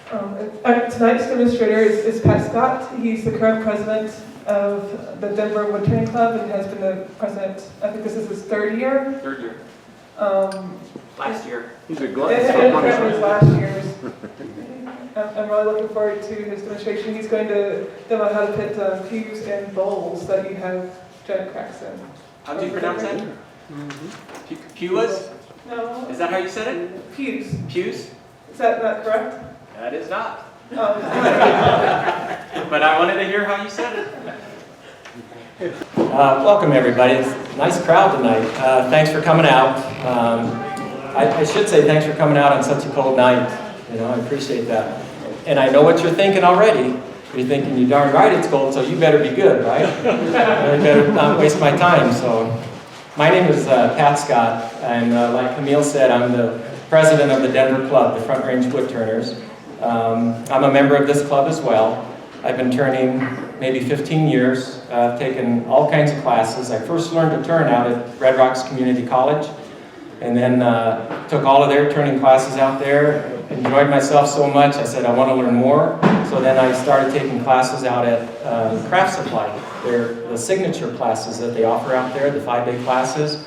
Tonight's demonstrator is Pat Scott. He's the current president of the Denver Woodturning Club and has been the president, I think this is his third year. Third year. Last year. He's a And glutton. his last year's. I'm really looking forward to his demonstration. He's going to demo how to put pews and bowls that you have giant cracks in. How do you pronounce that? Pews? No. Is that how you said it? Pews. Pews? Is that not correct? That is not. Oh. But I wanted to hear how you said it. Welcome everybody. It's a nice crowd tonight. Thanks for coming out. I should say thanks for coming out on such a cold night. You know, I appreciate that. And I know what you're thinking already. You're thinking, you darn right it's cold, so you better be good, right? I better not waste my time. So, my name is Pat Scott, and like Camille said, I'm the president of the Denver Club, the Front Range Woodturners. I'm a member of this club as well. I've been turning maybe 15 years. I've taken all kinds of classes. I first learned to turn out at Red Rocks Community College, and then took all of their turning classes out there. Enjoyed myself so much, I said I want to learn more. So then I started taking classes out at Craft Supply. They're the signature classes that they offer out there, the 5-day classes.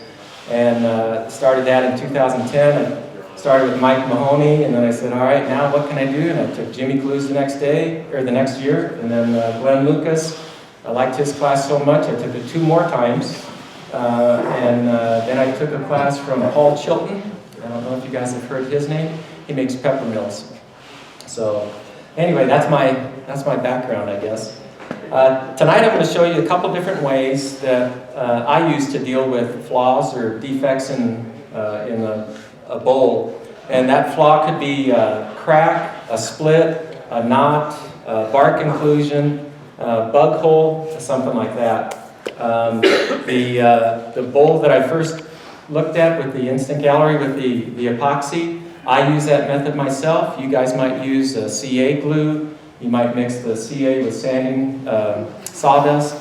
And started that in 2010. I started with Mike Mahoney, and then I said, all right, now what can I do? And I took Jimmy Clues the next year, and then Glenn Lucas. I liked his class so much, I took it 2 more times. Then I took a class from Paul Chilton. I don't know if you guys have heard his name. He makes pepper mills. So anyway, that's my background, I guess. Tonight I'm going to show you a couple different ways that I use to deal with flaws or defects in a bowl. And that flaw could be a crack, a split, a knot, a bark inclusion, a bug hole, something like that. The bowl that I first looked at with the Instant Gallery with the epoxy, I use that method myself. You guys might use CA glue. You might mix the CA with sanding sawdust.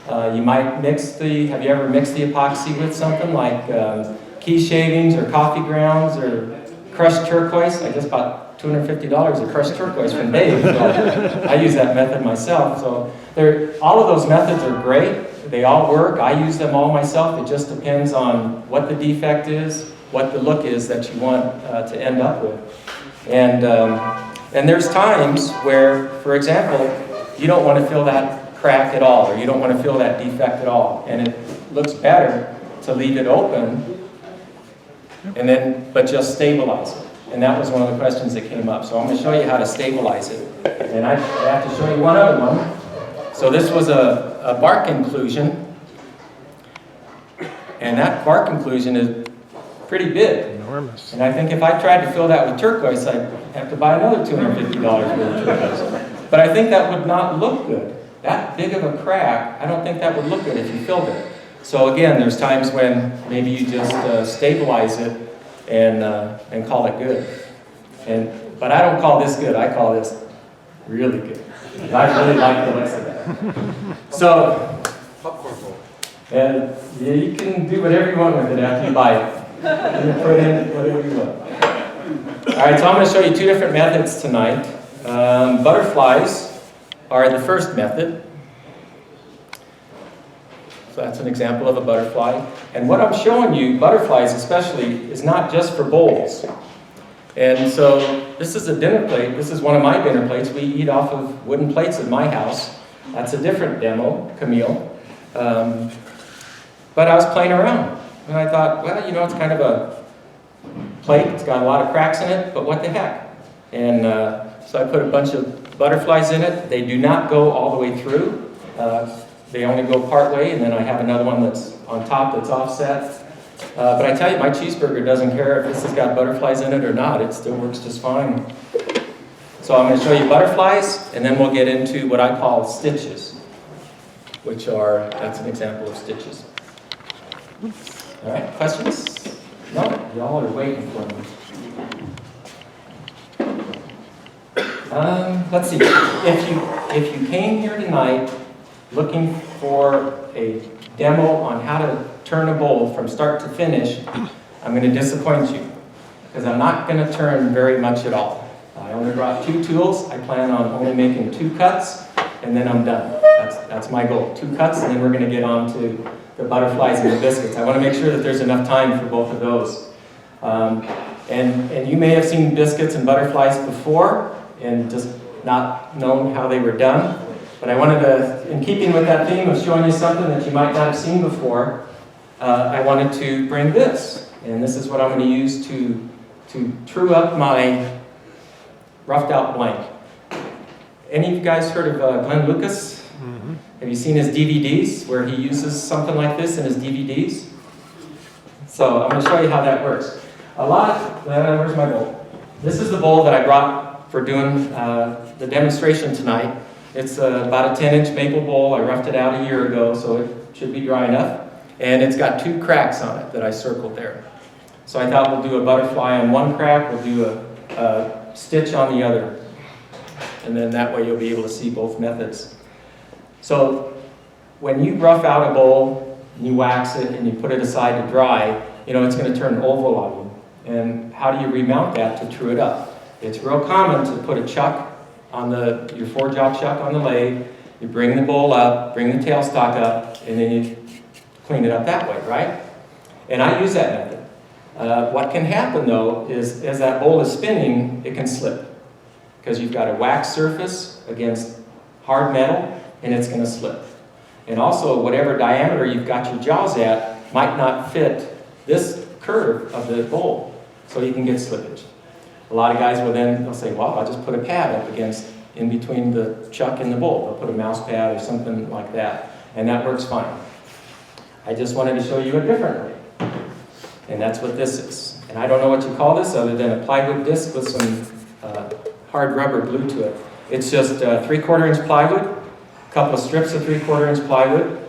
You might have you ever mixed the epoxy with something like key shavings or coffee grounds or crushed turquoise? I just bought $250 of crushed turquoise from Dave. So I use that method myself. So all of those methods are great. They all work. I use them all myself. It just depends on what the defect is, what the look is that you want to end up with. And there's times where, for example, you don't want to fill that crack at all, or you don't want to fill that defect at all. And it looks better to leave it open, but just stabilize it. And that was one of the questions that came up. So I'm going to show you how to stabilize it. And I have to show you one other one. So this was a bark inclusion. And that bark inclusion is pretty big. Enormous. And I think if I tried to fill that with turquoise, I'd have to buy another $250 worth of turquoise. But I think that would not look good. That big of a crack, I don't think that would look good if you filled it. So again, there's times when maybe you just stabilize it and call it good. But I don't call this good, I call this really good. I really like the looks of that. So, and yeah, you can do whatever you want with it after you buy it. You can put in whatever you want. All right, so I'm going to show you 2 different methods tonight. Butterflies are the first method. So that's an example of a butterfly. And what I'm showing you, butterflies especially, is not just for bowls. And so this is a dinner plate. This is one of my dinner plates. We eat off of wooden plates in my house. That's a different demo, Camille. But I was playing around. And I thought, well, you know, it's kind of a plate. It's got a lot of cracks in it, but what the heck? And so I put a bunch of butterflies in it. They do not go all the way through. They only go part way, and then I have another one that's on top that's offset. But I tell you, my cheeseburger doesn't care if this has got butterflies in it or not. It still works just fine. So I'm going to show you butterflies, and then we'll get into what I call stitches, that's an example of stitches. All right, questions? No? Y'all are waiting for me. Let's see. If you came here tonight looking for a demo on how to turn a bowl from start to finish, I'm going to disappoint you because I'm not going to turn very much at all. I I only brought 2 tools. I plan on only making 2 cuts, and then I'm done. That's my goal. 2 cuts, and then we're going to get on to the butterflies and the biscuits. I want to make sure that there's enough time for both of those. And you may have seen biscuits and butterflies before and just not known how they were done. But I wanted to, in keeping with that theme of showing you something that you might not have seen before, I wanted to bring this. And this is what I'm going to use to true up my roughed out blank. Any of you guys heard of Glenn Lucas? Mm-hmm. Have you seen his DVDs where he uses something like this in his DVDs? So I'm going to show you how that works. Where's my bowl? This is the bowl that I brought for doing the demonstration tonight. It's about a 10-inch maple bowl. I roughed it out a year ago, so it should be dry enough. And it's got 2 cracks on it that I circled there. So I thought we'll do a butterfly on one crack, we'll do a stitch on the other. And then that way you'll be able to see both methods. So when you rough out a bowl, and you wax it, and you put it aside to dry, it's going to turn oval on you. And how do you remount that to true it up? It's real common to put a chuck on your 4-jaw chuck on the lathe. You bring the bowl up, bring the tailstock up, and then you clean it up that way, right? And I use that method. What can happen though is as that bowl is spinning, it can slip. Because you've got a wax surface against hard metal, and it's going to slip. And also, whatever diameter you've got your jaws at might not fit this curve of the bowl, so you can get slippage. A lot of guys they'll say, well, I'll just put a pad up in between the chuck and the bowl. They'll put a mouse pad or something like that, and that works fine. I just wanted to show you a different way, and that's what this is. And I don't know what you call this other than a plywood disc with some hard rubber glued to it. It's just 3/4 inch plywood, a couple of strips of 3/4 inch plywood.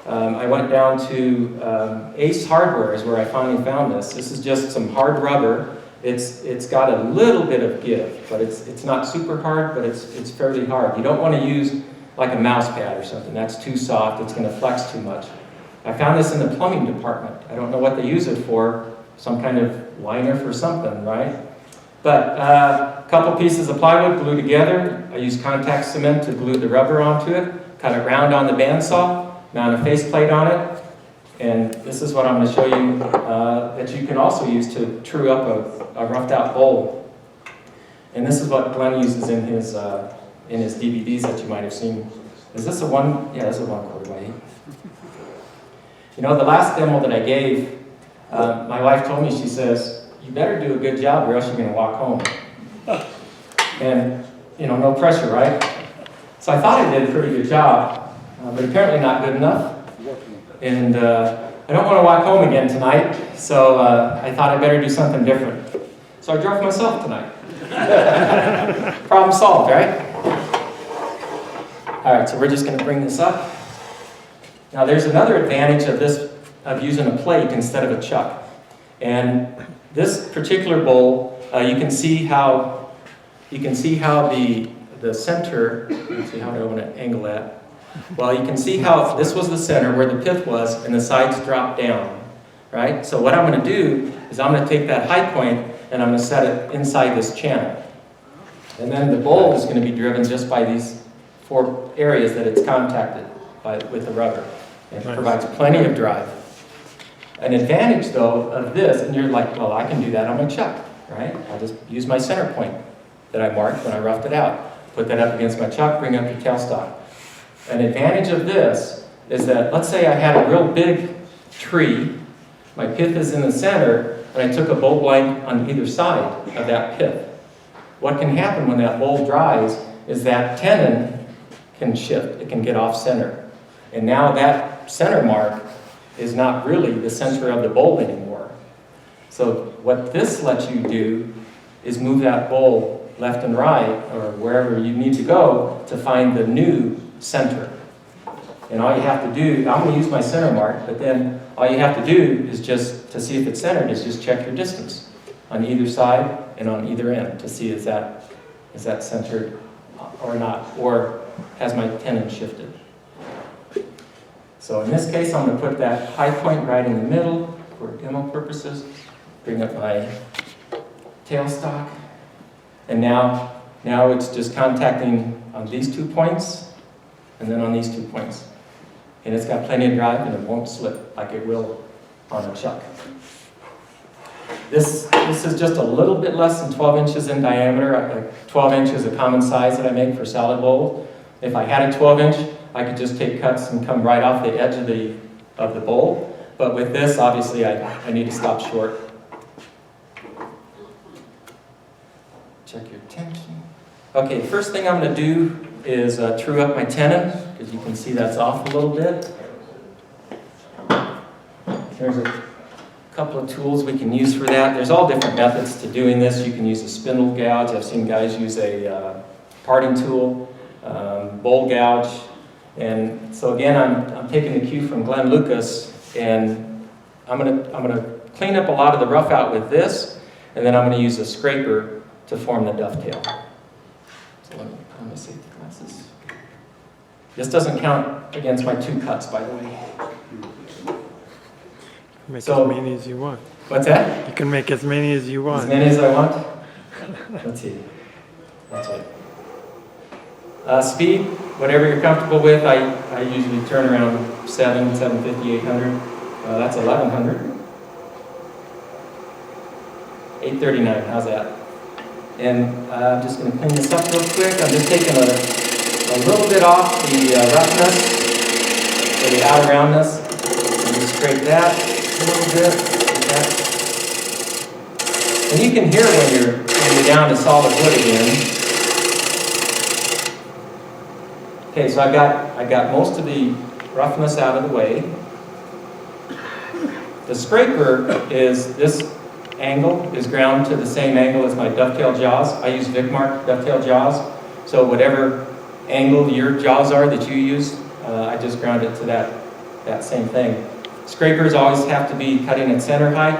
I went down to Ace Hardware is where I finally found this. This is just some hard rubber. It's got a little bit of give, but it's not super hard, but it's fairly hard. You don't want to use like a mouse pad or something. That's too soft. It's going to flex too much. I found this in the plumbing department. I don't know what they use it for. Some kind of liner for something, right? But a couple pieces of plywood glued together. I used contact cement to glue the rubber onto it. Cut it round on the bandsaw. Mount a faceplate on it. And this is what I'm going to show you that you can also use to true up a roughed out bowl. And this is what Glenn uses in his DVDs that you might have seen. Is this a one? Yeah, this is a 1/4 weight. The last demo that I gave, my wife told me, she says, you better do a good job or else you're going to walk home. And, no pressure, right? So I thought I did a pretty good job, but apparently not good enough. And I don't want to walk home again tonight, so I thought I better do something different. So I drove myself tonight. Problem solved, right? All right, so we're just going to bring this up. Now there's another advantage of using a plate instead of a chuck. And this particular bowl, you can see how the center, let's see how do I want to angle that. Well, you can see how this was the center where the pith was and the sides drop down, right? So what I'm going to do is I'm going to take that high point and I'm going to set it inside this channel. And then the bowl is going to be driven just by these 4 areas that it's contacted with the rubber. And it provides plenty of drive. An advantage, though, of this, and you're like, well, I can do that on my chuck, right? I'll just use my center point that I marked when I roughed it out. Put that up against my chuck, bring up your tailstock. An advantage of this is that, let's say I had a real big tree, my pith is in the center, and I took a bowl blank on either side of that pith. What can happen when that bowl dries is that tenon can shift, it can get off center. And now that center mark is not really the center of the bowl anymore. So what this lets you do is move that bowl left and right, or wherever you need to go to find the new center. And all you have to do, I'm going to use my center mark, but then all you have to do is just, to see if it's centered, is just check your distance on either side and on either end to see is that centered or not, or has my tenon shifted. So in this case, I'm going to put that high point right in the middle for demo purposes. Bring up my tailstock. And now Now it's just contacting on these 2 points, and then on these 2 points. And it's got plenty of drive, and it won't slip like it will on a chuck. This is just a little bit less than 12 inches in diameter. 12 inch is a common size that I make for salad bowls. If I had a 12 inch, I could just take cuts and come right off the edge of the bowl. But with this, obviously, I need to stop short. Check your tension. Okay, first thing I'm going to do is true up my tenon, because you can see that's off a little bit. There's a couple of tools we can use for that. There's all different methods to doing this. You can use a spindle gouge. I've seen guys use a parting tool, bowl gouge. And so again, I'm taking the cue from Glenn Lucas, and I'm gonna clean up a lot of the rough out with this, and then I'm gonna use a scraper to form the dovetail. So let me put on my safety glasses. This doesn't count against my 2 cuts, by the way. Make So- as many as you want. What's that? You can make as many as you want. As many as I want? Let's see. That's it. Speed, whatever you're comfortable with. I usually turn around 750, 800. That's 1100. 839, how's that? And I'm just going to clean this up real quick. I'm just taking a little bit off the roughness, or the outer roundness. And just scrape that a little bit, like that. And you can hear when you're down to solid wood again. Okay, so I got most of the roughness out of the way. The scraper is, this angle is ground to the same angle as my dovetail jaws. I use Vicmark dovetail jaws. So whatever angle your jaws are that you use, I just ground it to that same thing. Scrapers always have to be cutting at center height,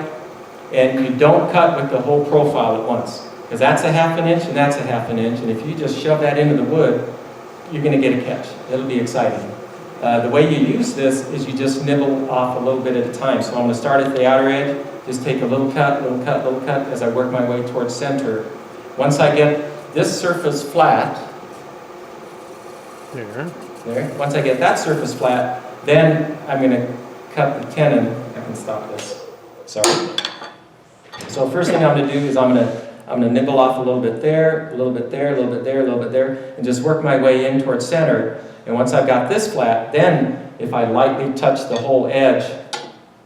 and you don't cut with the whole profile at once, because that's a 1/2 inch and that's a 1/2 inch, and if you just shove that into the wood, you're going to get a catch. It'll be exciting. The way you use this is you just nibble off a little bit at a time. So I'm going to start at the outer edge, just take a little cut, little cut, little cut as I work my way towards center. Once I get this surface flat, there. Once I get that surface flat, then I'm going to cut the tenon. I can stop this. Sorry. So first thing I'm going to do is I'm going to nibble off a little bit there, a little bit there, a little bit there, a little bit there, and just work my way in towards center. And once I've got this flat, then if I lightly touch the whole edge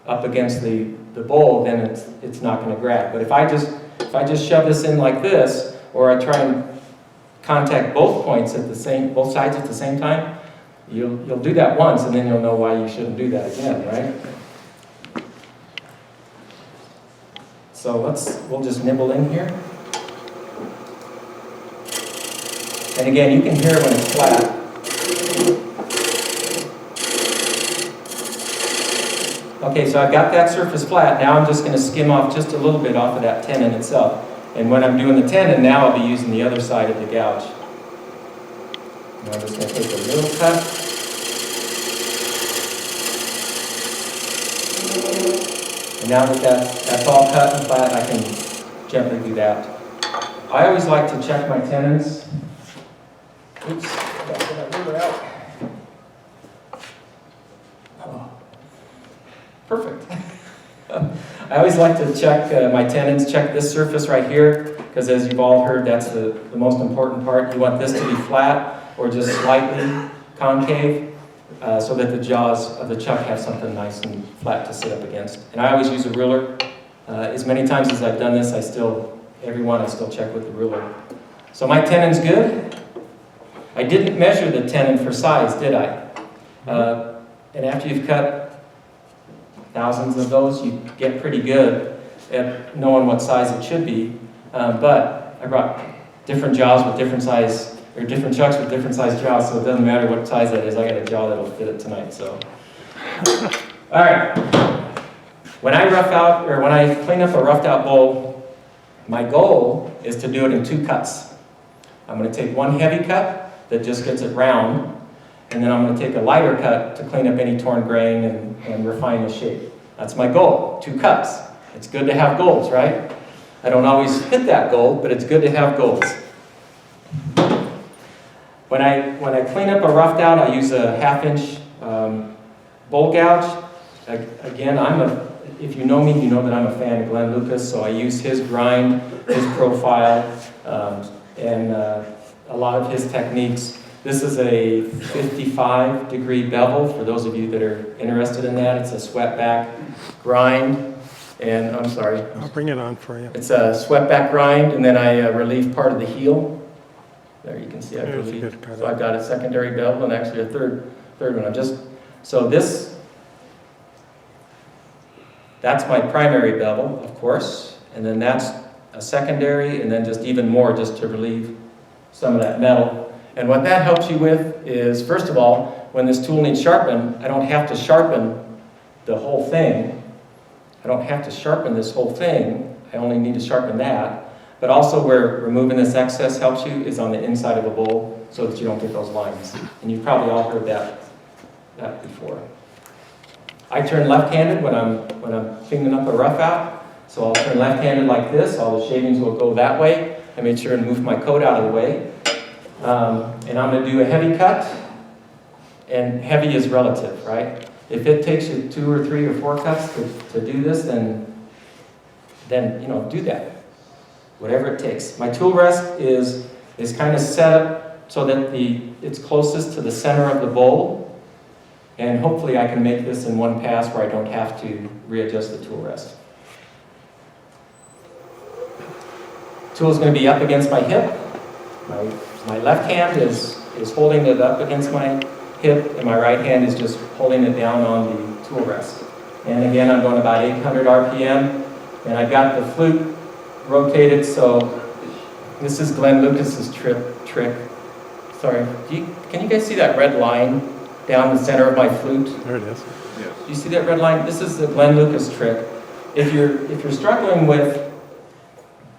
up against the bowl, then it's not going to grab. But if I just shove this in like this, or I try and contact both points at both sides at the same time, you'll do that once, and then you'll know why you shouldn't do that again, right? So we'll just nibble in here. And again, you can hear when it's flat. Okay, so I've got that surface flat. Now I'm just going to skim off just a little bit off of that tenon itself. And when I'm doing the tenon, now I'll be using the other side of the gouge. And I'm just going to take a little cut. And now that that's all cut and flat, I can gently do that. I always like to check my tenons. Oops, I got that ruler out. Oh, perfect. I always like to check my tenons, check this surface right here, because as you've all heard, that's the most important part. You want this to be flat or just slightly concave, so that the jaws of the chuck have something nice and flat to sit up against. And I always use a ruler. As many times as I've done this, I still check with the ruler. So my tenon's good. I didn't measure the tenon for size, did I? And after you've cut thousands of those, you get pretty good at knowing what size it should be. But I brought different jaws with different size, or different chucks with different size jaws, so it doesn't matter what size that is. I got a jaw that'll fit it tonight. So, all right. When I rough out, or when I clean up a roughed out bowl, my goal is to do it in 2 cuts. I'm going to take one heavy cut that just gets it round, and then I'm going to take a lighter cut to clean up any torn grain and refine the shape. That's my goal, 2 cuts. It's good to have goals, right? I don't always hit that goal, but it's good to have goals. When I clean up a roughed out, I use a 1/2 inch bowl gouge. Again, if you know me, you know that I'm a fan of Glenn Lucas, so I use his grind, his profile, and a lot of his techniques. This is a 55-degree bevel, for those of you that are interested in that. It's a swept back grind, and I'm sorry. I'll bring it on for you. It's a swept back grind, and then I relieve part of the heel. There you can see I've There's a relieved. good cut. So I've got a secondary bevel and actually a third one. That's my primary bevel, of course, and then that's a secondary, and then just even more just to relieve some of that metal. And what that helps you with is, first of all, when this tool needs sharpened, I don't have to sharpen the whole thing. I don't have to sharpen this whole thing. I only need to sharpen that. But also where removing this excess helps you is on the inside of a bowl so that you don't get those lines. And you've probably all heard that before. I turn left-handed when I'm cleaning up a rough out. So I'll turn left-handed like this. All the shavings will go that way. I made sure and move my coat out of the way. And I'm going to do a heavy cut. And heavy is relative, right? If it takes you 2 or 3 or 4 cuts to do this, then do that. Whatever it takes. My tool rest is kind of set up so that it's closest to the center of the bowl. And hopefully I can make this in one pass where I don't have to readjust the tool rest. Tool is going to be up against my hip. My left hand is holding it up against my hip, and my right hand is just holding it down on the tool rest. And again, I'm going about 800 RPM, and I've got the flute rotated, so this is Glenn Lucas's trick. Sorry, can you guys see that red line down the center of my flute? There it is. Yes. Do you see that red line? This is the Glenn Lucas trick. If you're struggling with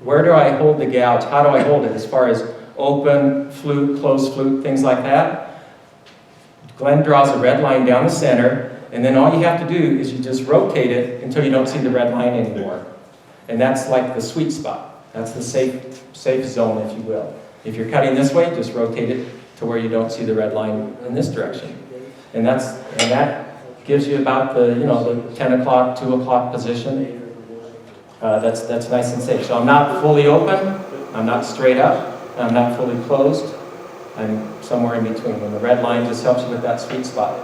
where do I hold the gouge, how do I hold it as far as open flute, closed flute, things like that, Glenn draws a red line down the center, and then all you have to do is you just rotate it until you don't see the red line anymore. And that's like the sweet spot. That's the safe zone, if you will. If you're cutting this way, just rotate it to where you don't see the red line in this direction. And that gives you about the 10 o'clock, 2 o'clock position. That's nice and safe. So I'm not fully open, I'm not straight up, I'm not fully closed. I'm somewhere in between. And the red line just helps you with that sweet spot.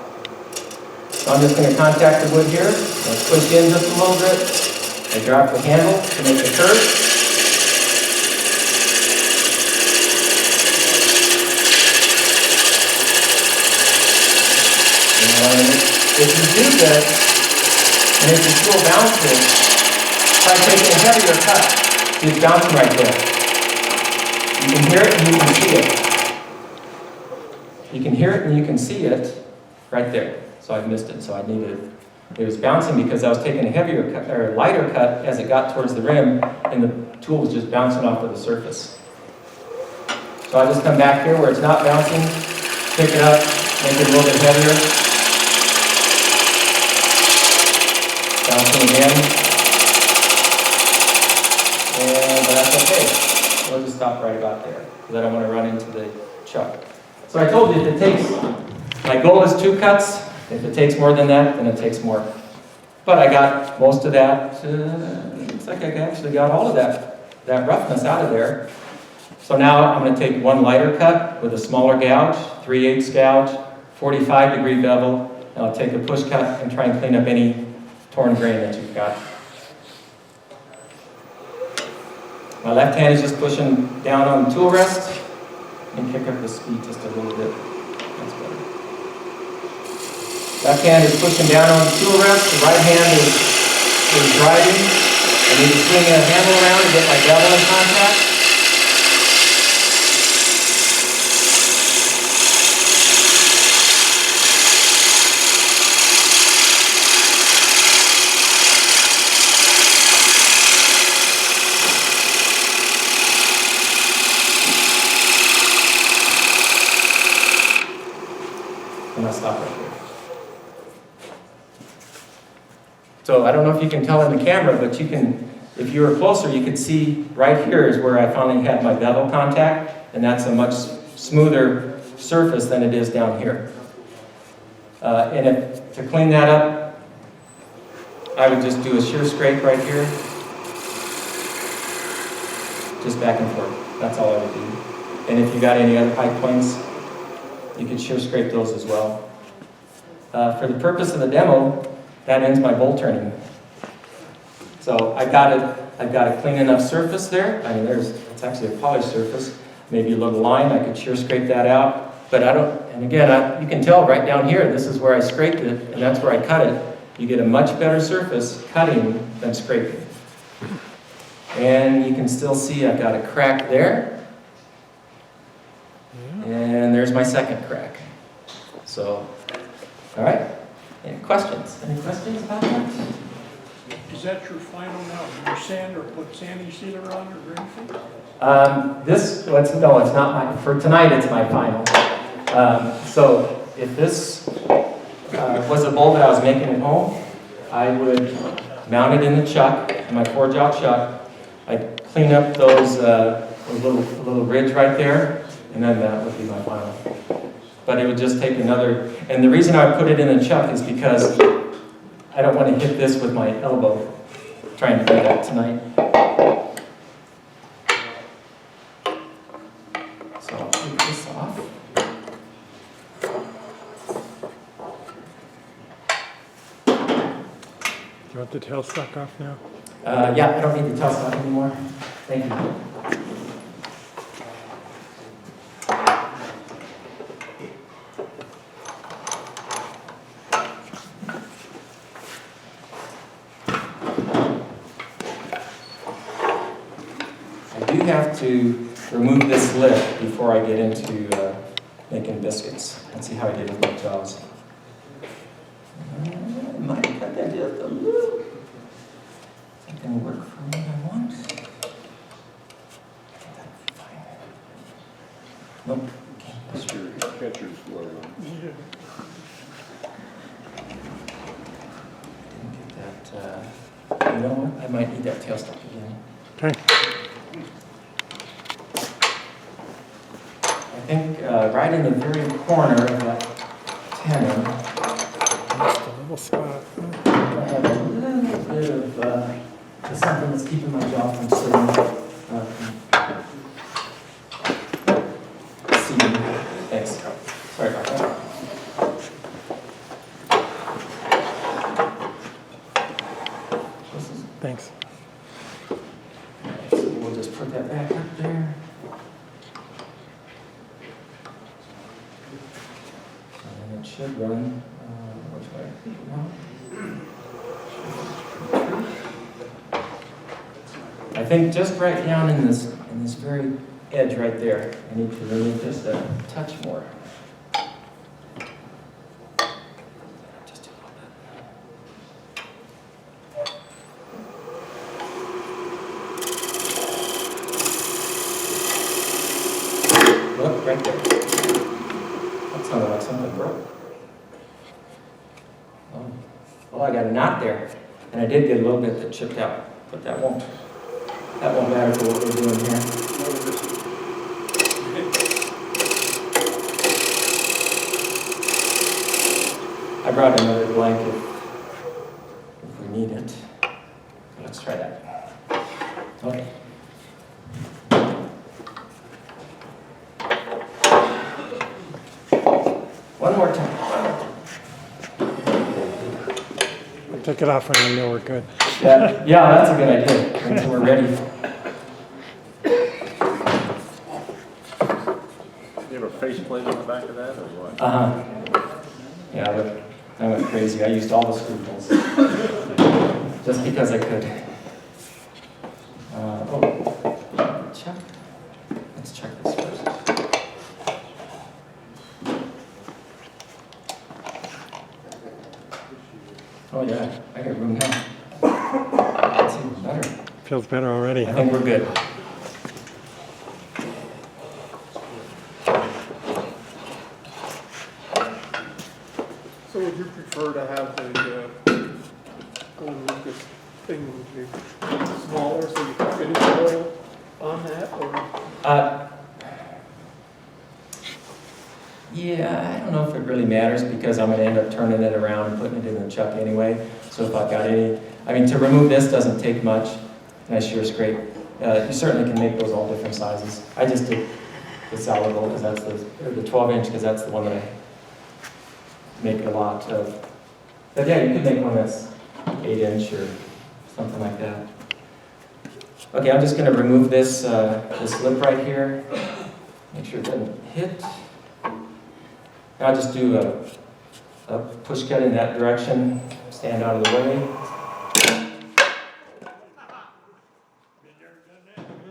So I'm just going to contact the wood here. I'll push in just a little bit. I drop the handle to make the curve. And if you do this, and if your tool bounces, try taking a heavier cut. See, it's bouncing right there. You can hear it and you can see it. You can hear it and you can see it right there. So I've missed it, so I needed it. Was bouncing because I was taking a heavier cut, or a lighter cut as it got towards the rim, and the tool was just bouncing off of the surface. So I just come back here where it's not bouncing, pick it up, make it a little bit heavier. Bouncing again. And that's okay. We'll just stop right about there, because I don't want to run into the chuck. So I told you, if it takes, my goal is 2 cuts. If it takes more than that, then it takes more. But I got most of that. Looks like I actually got all of that roughness out of there. So now I'm going to take one lighter cut with a smaller gouge, 3/8 gouge, 45-degree bevel, and I'll take a push cut and try and clean up any torn grain that you've got. My left hand is just pushing down on the tool rest and kick up the speed just a little bit. That's better. Left hand is pushing down on the tool rest. The right hand is driving. I need to swing a handle around to get my bevel in contact. And I'll stop right here. So I don't know if you can tell in the camera, but you can, if you were closer, you could see right here is where I finally had my bevel contact, and that's a much smoother surface than it is down here. To clean that up, I would just do a shear scrape right here. Just back and forth. That's all I would do. And if you got any other high points, you could shear scrape those as well. For the purpose of the demo, that ends my bolt turning. So I've got a clean enough surface there. I mean, it's actually a polished surface. Maybe a little line, I could shear scrape that out. But I don't, and again, you can tell right down here, this is where I scraped it, and that's where I cut it. You get a much better surface cutting than scraping. And you can still see I've got a crack there. And there's my second crack. So, all right. Any questions? Any questions about that? Is that your final now? Your sand or put sanding sealer on or anything? No, it's not my, for tonight it's my final. So if this was a bowl that I was making at home, I would mount it in the chuck, in my 4-jaw chuck. I'd clean up those little ridge right there, and then that would be my final. But it would just take another, and the reason I put it in the chuck is because I don't want to hit this with my elbow, trying to do that tonight. So I'll take this off. Do you want the tailstock off now? Yeah, I don't need the tailstock anymore. Thank you. I do have to remove this lip before I get into making biscuits. Let's see how I did with my jaws. I might cut that just a little. It can work for what I want. Nope. That's your catcher's glove. Didn't get that. You know what? I might need that tailstock again. Okay. I think right in the very corner of that tenon, Just a little spot. I have a little bit of something that's keeping my jaw from sitting. Seating. Thanks. Sorry about that. Thanks. So we'll just put that back up there. And it should run, which way? I think just right down in this very edge right there, I need to remove just a touch more. Just a little bit. Look, right there. That sounded like something broke. Oh, well, I got a knot there, and I did get a little bit that chipped out, but that won't matter for what we're doing here. I brought another blanket if we need it. Let's try that. Okay. One more time. I'll take it off when I know we're good. Yeah, that's a good idea. Until we're ready. You have a faceplate on the back of that, or what? Uh-huh. Yeah, but I went crazy. I used all the screw holes. Just because I could. Check. Let's check this first. Oh yeah, I got room now. That's even better. Feels better already, I huh? think we're good. So would you prefer to have the Golden Lucas thing would be smaller so you can finish oil on that, or? really matters because I'm going to end up turning it around and putting it in the chuck anyway. So if I've got any, I mean, to remove this doesn't take much. Nice shear scrape. You certainly can make those all different sizes. I just did the solid gold because that's or the 12-inch because that's the one that I make a lot of. But yeah, you could make one that's 8-inch or something like that. Okay, I'm just going to remove this this lip right here. Make sure it doesn't hit. And I'll just do a push cut in that direction. Stand out of the way.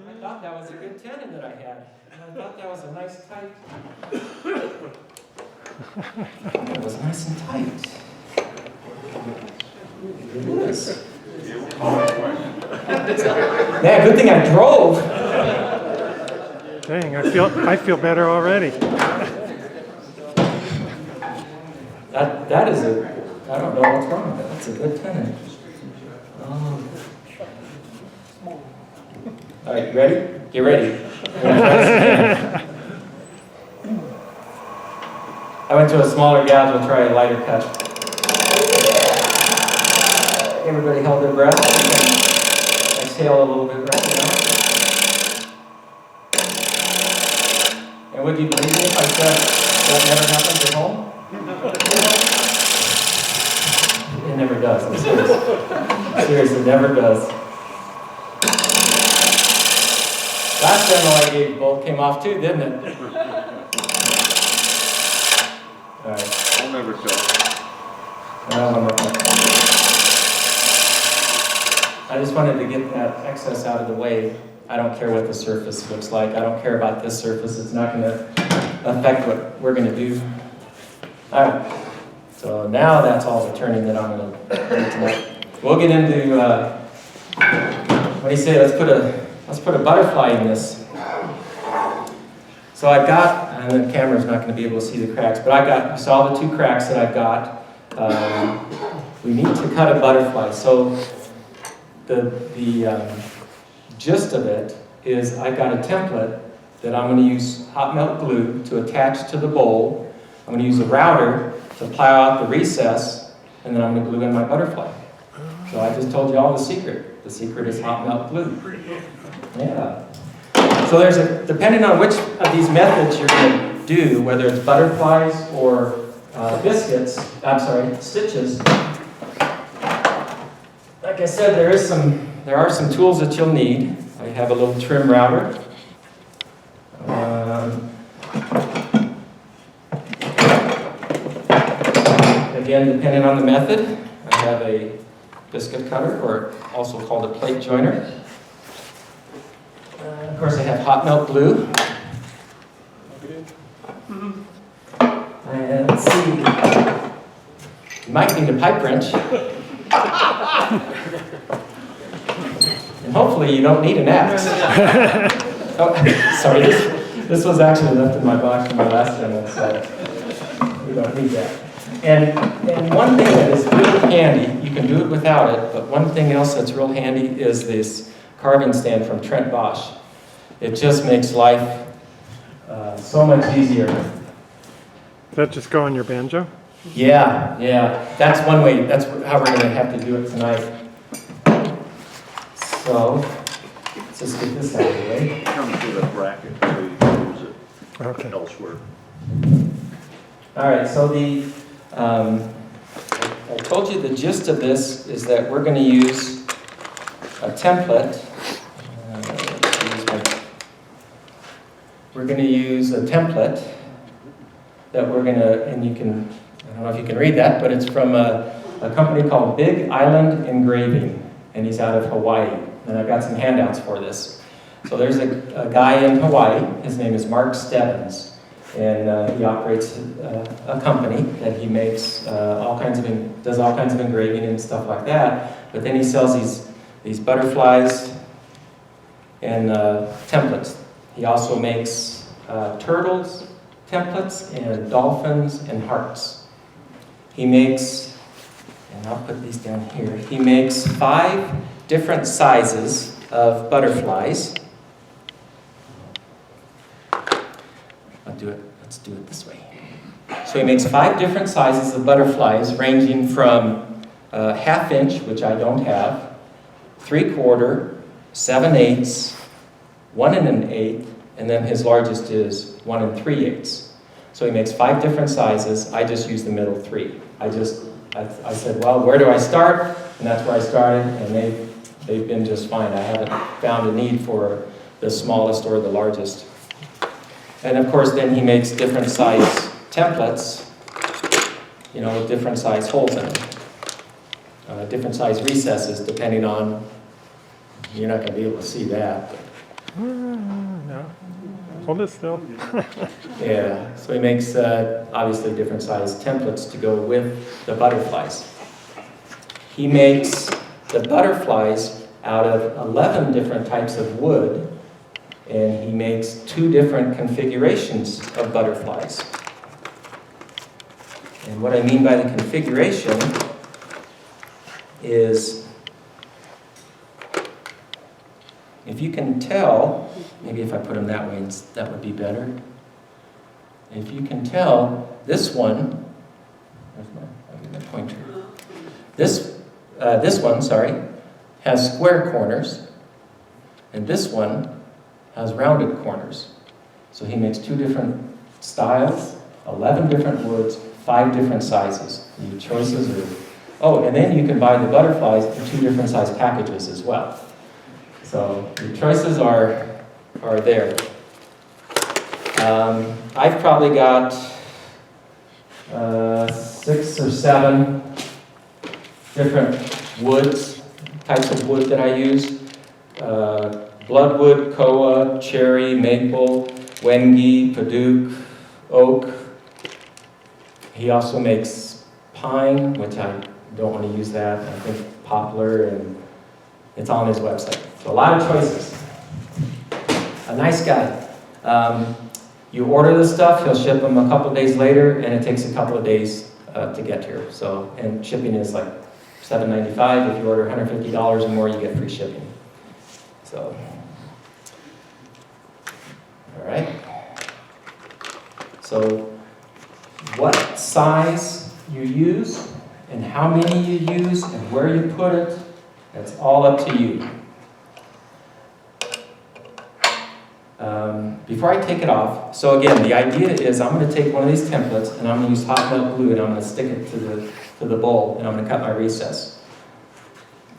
I thought that was a good tenon that I had. I thought that was a nice tight. It was nice and tight. It is. Yeah, good thing I drove. Dang, I feel better already. That is I don't know what's wrong with that. That's a good tenon. Oh. All right, you ready? Get ready. I went to a smaller gouge. We'll try a lighter cut. Everybody held their breath. Exhale a little bit right now. And would you believe me if I said that never happens at home? It never does. I'm serious. Seriously, it never does. Last demo I gave both came off too, didn't it? All right. I'll never tell. I just wanted to get that excess out of the way. I don't care what the surface looks like. I don't care about this surface. It's not going to affect what we're going to do. All right. So now that's all the turning that I'm going to do tonight. We'll get into, what do you say, let's put a butterfly in this. So I've got, and the camera's not going to be able to see the cracks, but you saw the 2 cracks that I've got. We need to cut a butterfly. So the gist of it is I've got a template that I'm going to use hot melt glue to attach to the bowl. I'm going to use a router to plow out the recess, and then I'm going to glue in my butterfly. So I just told you all the secret. The secret is hot melt glue. Yeah. So depending on which of these methods you're going to do, whether it's butterflies or stitches, like I said, there are some tools that you'll need. I have a little trim router. Again, depending on the method, I have a biscuit cutter, or also called a plate joiner. Of course, I have hot melt glue. And let's see, you might need a pipe wrench. And hopefully you don't need an axe. Oh, sorry, this was actually left in my box from my last demo, so we don't need that. And one thing that is really handy, you can do it without it, but one thing else that's real handy is this carving stand from Trent Bosch. It just makes life so much easier. Does that just go on your banjo? Yeah. That's one way. That's how we're going to have to do it tonight. So, let's just get this out of the way. It comes with a bracket, so you can use it elsewhere. All right, so I told you the gist of this is that we're going to use a template. We're going to use a template that we're going to, and I don't know if you can read that, but it's from a company called Big Island Engraving, and he's out of Hawaii. And I've got some handouts for this. So there's a guy in Hawaii, his name is Mark Stebbins, and he operates a company that he makes does all kinds of engraving and stuff like that. But then he sells these butterflies and templates. He also makes turtles, templates, and dolphins and hearts. He makes, and I'll put these down here, he makes 5 different sizes of butterflies. Let's do it this way. So he makes 5 different sizes of butterflies, ranging from 1/2 inch, which I don't have, 3/4, 7/8, 1 1/8, and then his largest is 1 3/8. So he makes 5 different sizes. I just use the middle 3. I said, well, where do I start? And that's where I started, and they've been just fine. I haven't found a need for the smallest or the largest. And of course, then he makes different size templates, with different size holes in them. Different size recesses, depending on, you're not going to be able to see that. No. Hold it still. Yeah, so he makes obviously different size templates to go with the butterflies. He makes the butterflies out of 11 different types of wood, and he makes 2 different configurations of butterflies. And what I mean by the configuration is, if you can tell, maybe if I put them that way, that would be better. If you can tell, this one, I'll give my pointer. This one, has square corners, and this one has rounded corners. So he makes 2 different styles, 11 different woods, 5 different sizes. Your choices are, and then you can buy the butterflies in 2 different size packages as well. So your choices are there. I've probably got 6 or 7 different types of wood that I use. Bloodwood, koa, cherry, maple, wenge, padauk, oak. He also makes pine, which I don't want to use that. I think poplar, and it's on his website. So a lot of choices. A nice guy. You order the stuff, he'll ship them a couple days later, and it takes a couple of days to get here. So, and shipping is like $7.95. If you order $150 or more, you get free shipping. So, all right. So, what size you use, and how many you use, and where you put it, that's all up to you. Before I take it off, so again, the idea is I'm going to take one of these templates, and I'm going to use hot melt glue, and I'm going to stick it to the bowl, and I'm going to cut my recess.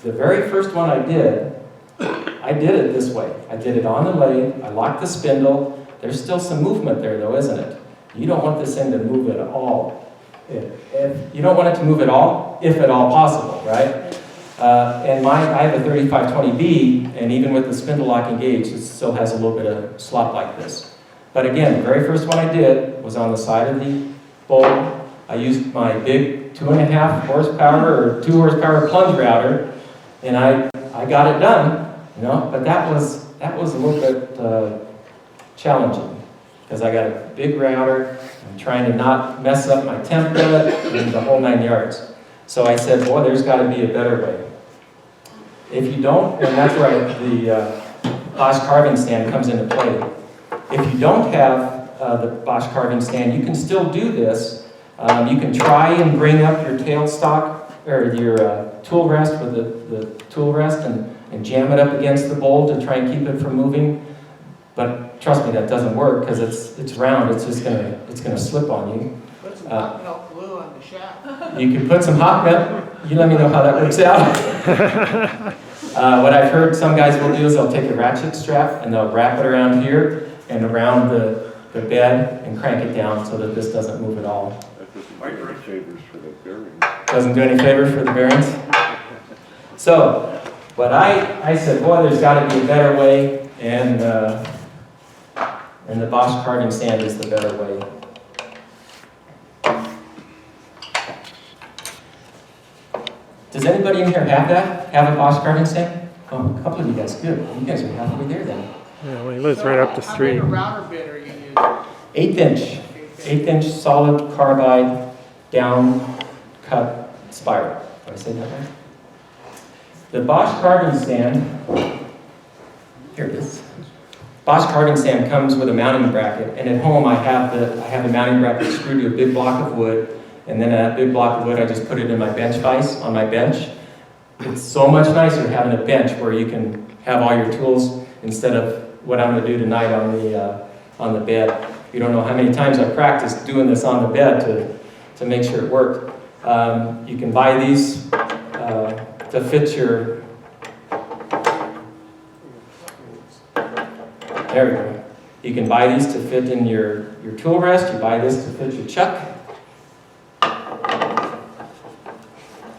The very first one I did it this way. I did it on the lathe, I locked the spindle. There's still some movement there though, isn't it? You don't want this thing to move at all. You don't want it to move at all, if at all possible, right? And I have a 3520B, and even with the spindle lock engaged, it still has a little bit of slop like this. But again, the very first one I did was on the side of the bowl. I used my big 2.5 horsepower or 2 horsepower plunge router, and I got it done, but that was a little bit challenging, because I got a big router. I'm trying to not mess up my template and the whole 9 yards. So I said, boy, there's got to be a better way. If you don't, and that's where the Bosch carving stand comes into play. If you don't have the Bosch carving stand, you can still do this. You can try and bring up your tailstock or your tool rest with the tool rest and jam it up against the bowl to try and keep it from moving. But trust me, that doesn't work, because it's round. It's just gonna slip on you. Put some hot melt glue on the shaft. You can put some hot melt. You let me know how that works out. What I've heard some guys will do is they'll take a ratchet strap and they'll wrap it around here and around the bed and crank it down so that this doesn't move at all. That doesn't do any favors for the bearings. Doesn't do any favors for the bearings. So, but I said, boy, there's got to be a better way, and the Bosch carving stand is the better way. Does anybody in here have that? Have a Bosch carving stand? Oh, a couple of you guys, good. You guys are halfway there then. Yeah, well, he lives right up the street. How big a router bit are you using? 1/8 1/8 solid carbide down cut spiral. Did I say that right? The Bosch carving stand, here it is. Bosch carving stand comes with a mounting bracket, and at home I have the mounting bracket screwed to a big block of wood, and then that big block of wood I just put it in my bench vise on my bench. It's so much nicer having a bench where you can have all your tools instead of what I'm going to do tonight on the bed. You don't know how many times I practiced doing this on the bed to make sure it worked. You can buy these to fit your. There we go. You can buy these to fit in your tool rest. You buy this to fit your chuck.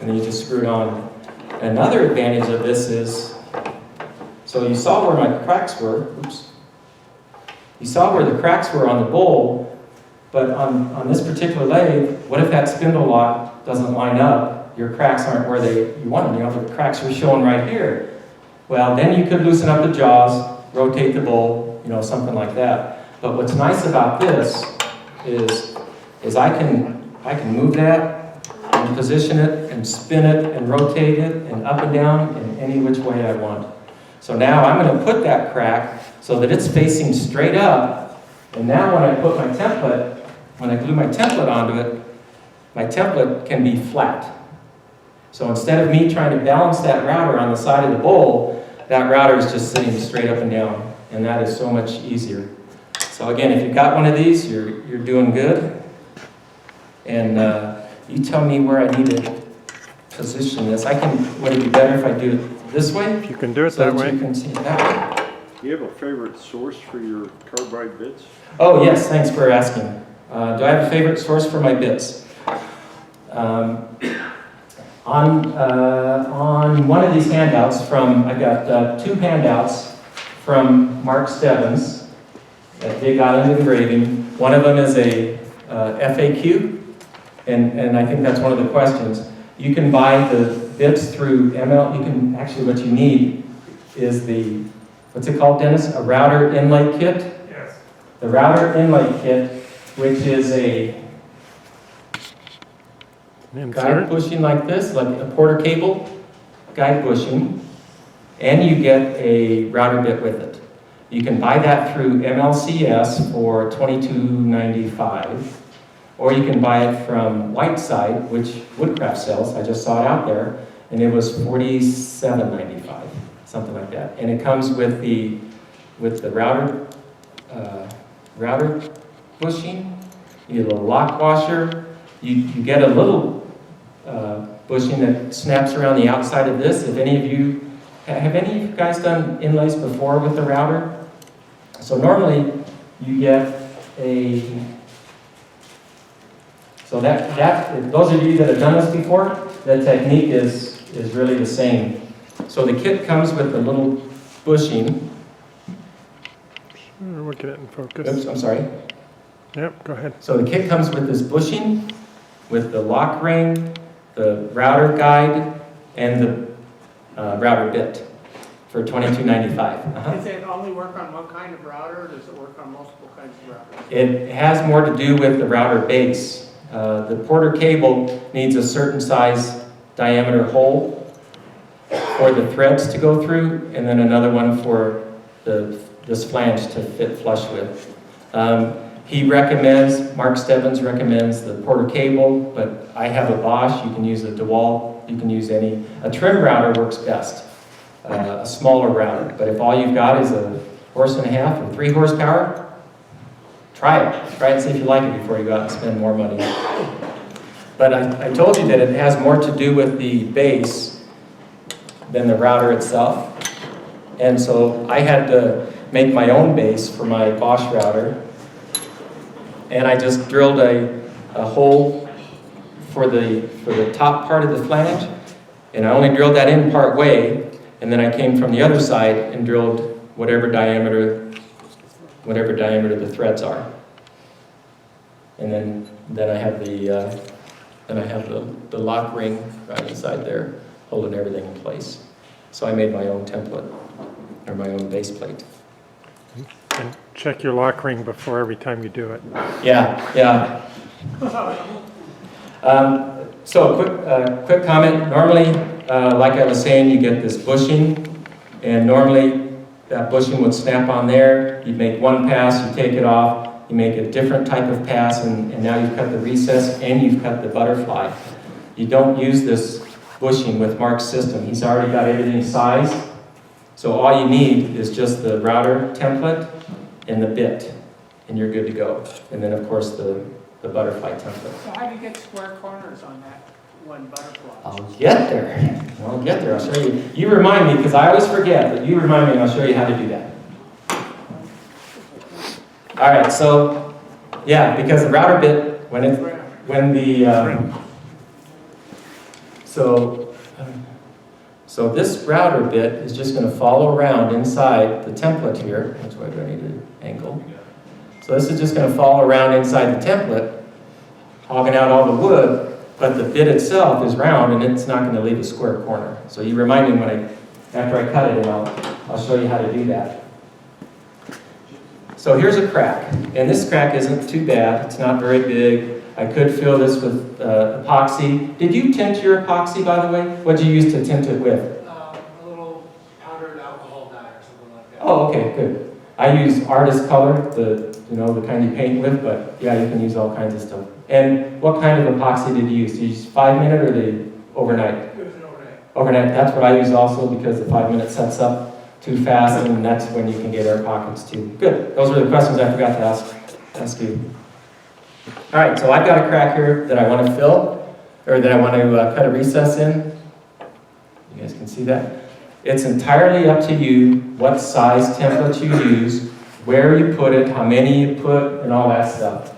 And then you just screw it on. Another advantage of this is, so you saw where my cracks were. Oops. You saw where the cracks were on the bowl, but on this particular lathe, what if that spindle lock doesn't line up? Your cracks aren't where you want them. You know, the cracks are showing right here. Well, then you could loosen up the jaws, rotate the bowl, you know, something like that. But what's nice about this is I can move that and position it and spin it and rotate it and up and down in any which way I want. So now I'm going to put that crack so that it's facing straight up. And now when I put my template, when I glue my template onto it, my template can be flat. So instead of me trying to balance that router on the side of the bowl, that router is just sitting straight up and down. And that is so much easier. So again, if you've got one of these, you're doing good. And you tell me where I need to position this. Would it be better if I do it this way? If you can do it So that way. you can see that. Do you have a favorite source for your carbide bits? Oh yes, thanks for asking. Do I have a favorite source for my bits? On one of these handouts I got 2 handouts from Mark Stebbins at Big Island Engraving. One of them is a FAQ, and I think that's one of the questions. You can buy the bits through actually what you need is what's it called, Dennis? A router inlay kit? Yes. The router inlay kit, which is a guide Insert. bushing like this, like a Porter cable guide bushing, and you get a router bit with it. You can buy that through MLCS for $22.95, or you can buy it from Whiteside, which Woodcraft sells. I just saw it out there, and it was $47.95, something like that. And it comes with the router bushing. You get a little lock washer. You get a little bushing that snaps around the outside of this. Have any of you guys done inlays before with the router? So normally you get those of you that have done this before, the technique is really the same. So the kit comes with a little bushing. We'll get it in focus. Oops, I'm sorry. Yep, go ahead. So the kit comes with this bushing, with the lock ring, the router guide, and the router bit for $22.95. Does it only work on one kind of router, or does it work on multiple kinds of routers? It has more to do with the router base. The Porter cable needs a certain size diameter hole for the threads to go through, and then another one for this flange to fit flush with. Mark Stebbins recommends the Porter cable, but I have a Bosch. You can use a DeWalt. You can use a trim router works best, a smaller router. But if all you've got is a 1.5 horse or 3 horsepower, try it. Try it and see if you like it before you go out and spend more money. But I told you that it has more to do with the base than the router itself. And so I had to make my own base for my Bosch router. And I just drilled a hole for the top part of the flange, and I only drilled that in part way, and then I came from the other side and drilled whatever diameter the threads are. And then I have the lock ring right inside there, holding everything in place. So I made my own template, or my own base plate. And check your lock ring before every time you do it. Yeah. So quick comment. Normally, like I was saying, you get this bushing, and normally that bushing would snap on there, you'd make one pass, you take it off, you make a different type of pass, and now you've cut the recess and you've cut the butterfly. You don't use this bushing with Mark's system. He's already got everything sized. So all you need is just the router template and the bit, and you're good to go. And then of course the butterfly template. So how do you get square corners on that one butterfly? I'll get there. I'll get there. I'll show you. You remind me, because I always forget, but you remind me and I'll show you how to do that. All right, so yeah, because the router bit, so this router bit is just going to follow around inside the template here. That's why I need an angle. So this is just going to follow around inside the template, hogging out all the wood, but the bit itself is round and it's not going to leave a square corner. So you remind me after I cut it, and I'll show you how to do that. So here's a crack, and this crack isn't too bad. It's not very big. I could fill this with epoxy. Did you tint your epoxy, by the way? What did you use to tint it with? A little powdered alcohol dye or something like that. Oh, okay, good. I use artist color, the kind you paint with, but yeah, you can use all kinds of stuff. And what kind of epoxy did you use? Did you use 5 minute or the overnight? It was an overnight. Overnight, that's what I use also, because the 5 minute sets up too fast, and that's when you can get air pockets too. Good, those were the questions I forgot to ask you. All right, so I've got a crack here that I want to fill, or that I want to cut a recess in. You guys can see that. It's entirely up to you what size template you use, where you put it, how many you put, and all that stuff.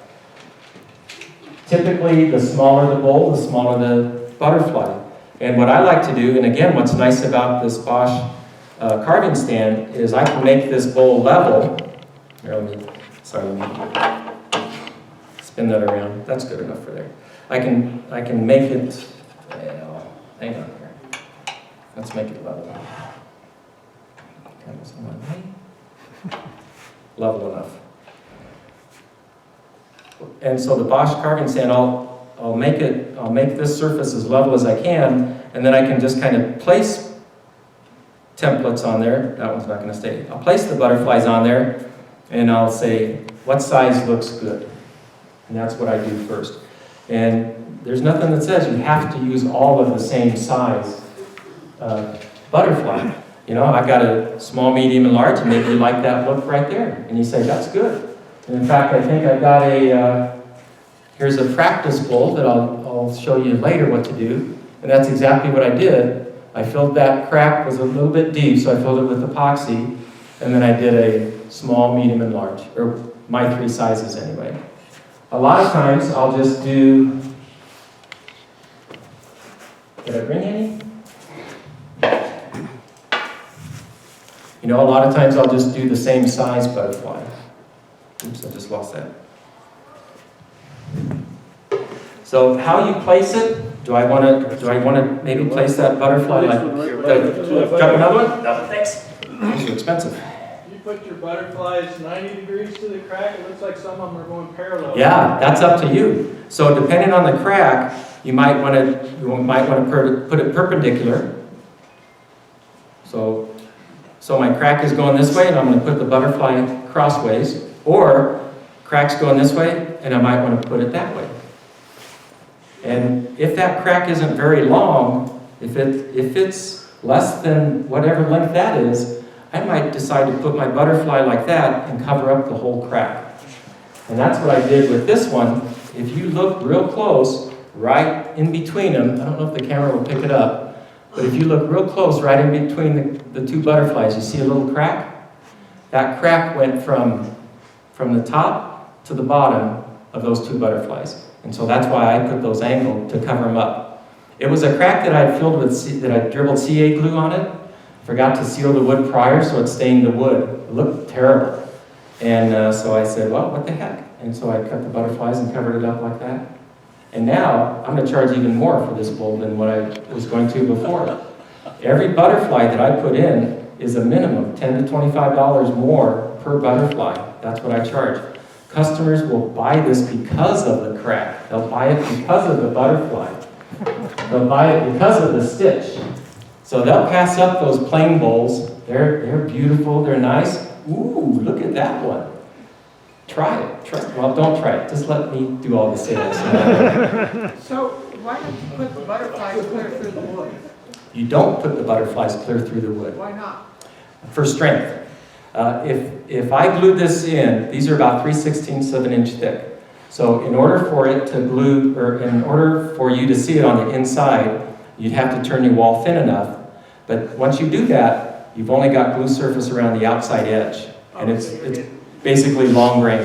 Typically, the smaller the bowl, the smaller the butterfly. And what I like to do, and again, what's nice about this Bosch carving stand is I can make this bowl level. Here, let me spin that around. That's good enough for there. I can make it, well, hang on here. Let's make it level. Level enough. And so the Bosch carving stand, I'll make this surface as level as I can, and then I can just kind of place templates on there. That one's not going to stay. I'll place the butterflies on there, and I'll say, what size looks good? And that's what I do first. And there's nothing that says you have to use all of the same size butterfly. You know, I've got a small, medium, and large, and maybe you like that look right there. And you say, that's good. And in fact, I think I've got here's a practice bowl that I'll show you later what to do. And that's exactly what I did. I filled that crack, was a little bit deep, so I filled it with epoxy. And then I did a small, medium, and large, or my 3 sizes anyway. A lot of times I'll just do, did I bring any? You know, a lot of times I'll just do the same size butterfly. Oops, I just lost that. So how you place it? Do I want to maybe place that butterfly like? Got another one? No, thanks. These are expensive. You put your butterflies 90 degrees to the crack. It looks like some of them are going parallel. Yeah, that's up to you. So depending on the crack, you might want to put it perpendicular. So my crack is going this way, and I'm going to put the butterfly crossways, or crack's going this way, and I might want to put it that way. And if that crack isn't very long, if it's less than whatever length that is, I might decide to put my butterfly like that and cover up the whole crack. And that's what I did with this one. If you look real close, right in between them, I don't know if the camera will pick it up, but if you look real close, right in between the 2 butterflies, you see a little crack? That crack went from the top to the bottom of those 2 butterflies. And so that's why I put those angled to cover them up. It was a crack that I filled with, that I dribbled CA glue on it. Forgot to seal the wood prior, so it stained the wood. It looked terrible. And so I said, well, what the heck? And so I cut the butterflies and covered it up like that. And now I'm going to charge even more for this bowl than what I was going to before. Every butterfly that I put in is a minimum $10 to $25 more per butterfly. That's what I charge. Customers will buy this because of the crack. They'll buy it because of the butterfly. They'll buy it because of the stitch. So they'll pass up those plain bowls They're beautiful, they're nice. Ooh, look at that one. Try it. Well, don't try it. Just let me do all the sales. So why don't you put the butterflies clear through the wood? You don't put the butterflies clear through the wood. Why not? For strength. If I glued this in, these are about 3/16 of an inch thick. So in order for it to glue, or in order for you to see it on the inside, you'd have to turn your wall thin enough. But once you do that, you've only got glue surface around the outside edge. And it's basically long grain.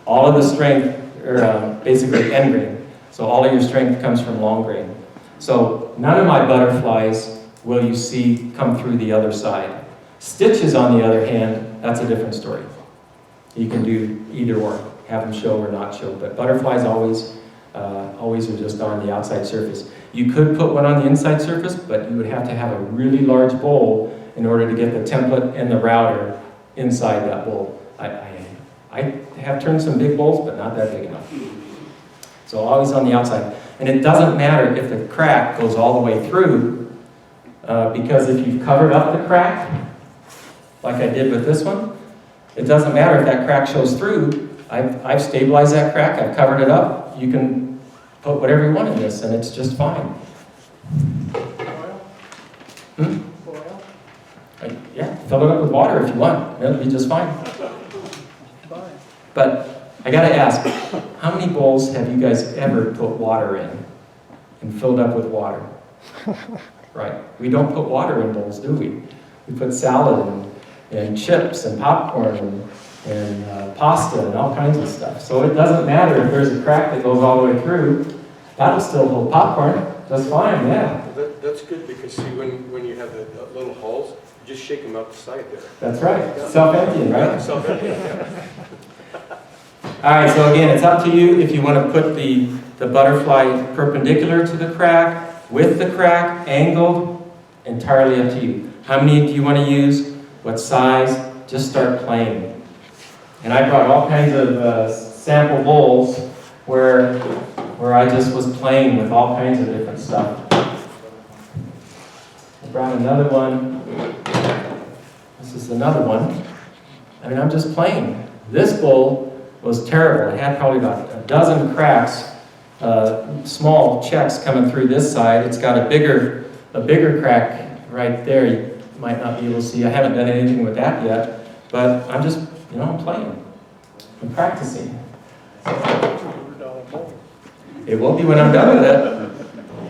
All of the strength, or basically end grain. So all of your strength comes from long grain. So none of my butterflies will you see come through the other side. Stitches, on the other hand, that's a different story. You can do either or, have them show or not show. But butterflies always are just on the outside surface. You could put one on the inside surface, but you would have to have a really large bowl in order to get the template and the router inside that bowl. I have turned some big bowls, but not that big enough. So always on the outside. And it doesn't matter if the crack goes all the way through, because if you've covered up the crack, like I did with this one, it doesn't matter if that crack shows through. I've stabilized that crack, I've covered it up. You can put whatever you want in this, and it's just fine. Foil? Yeah, fill it up with water if you want. It'll be just fine. But I gotta ask, how many bowls have you guys ever put water in and filled up with water? Right. We don't put water in bowls, do we? We put salad and chips and popcorn and pasta and all kinds of stuff. So it doesn't matter if there's a crack that goes all the way through. That'll still hold popcorn just fine, yeah. That's good, because see, when you have the little holes, you just shake them out the side there. That's right. Self-emptying, right? Self-emptying, yeah. All right, so again, it's up to you if you want to put the butterfly perpendicular to the crack, with the crack, angled, entirely up to you. How many do you want to use? What size? Just start playing. And I brought all kinds of sample bowls where I just was playing with all kinds of different stuff. I brought another one. This is another one. I mean, I'm just playing. This bowl was terrible. It had probably about a dozen cracks, small checks coming through this side. It's got a bigger crack right there. You might not be able to see. I haven't done anything with that yet, but I'm just, I'm playing. I'm practicing. It will be when I'm done with it.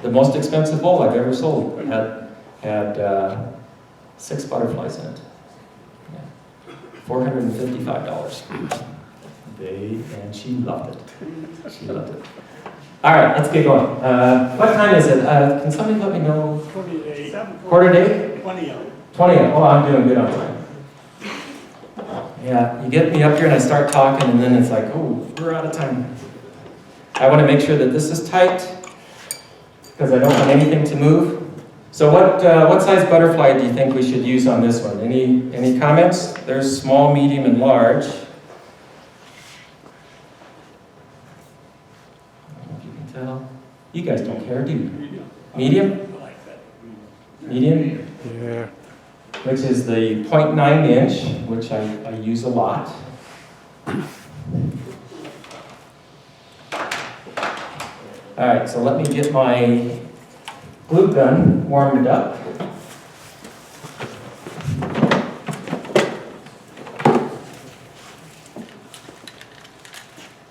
The most expensive bowl I've ever sold had 6 butterflies in it. Yeah. $455. And she loved it. She loved it. All right, let's get going. What time is it? Can somebody let me know? 28. Quarter to 8? 20. 20. Oh, I'm doing good on time. Yeah, you get me up here and I start talking, and then it's like, oh, we're out of time. I want to make sure that this is tight, because I don't want anything to move. So what size butterfly do you think we should use on this one? Any comments? There's small, medium, and large. Tell. You guys don't care, do you? Medium? Medium? Yeah. Which is the 0.9 inch, which I use a lot. All right, so let me get my glue gun warmed up.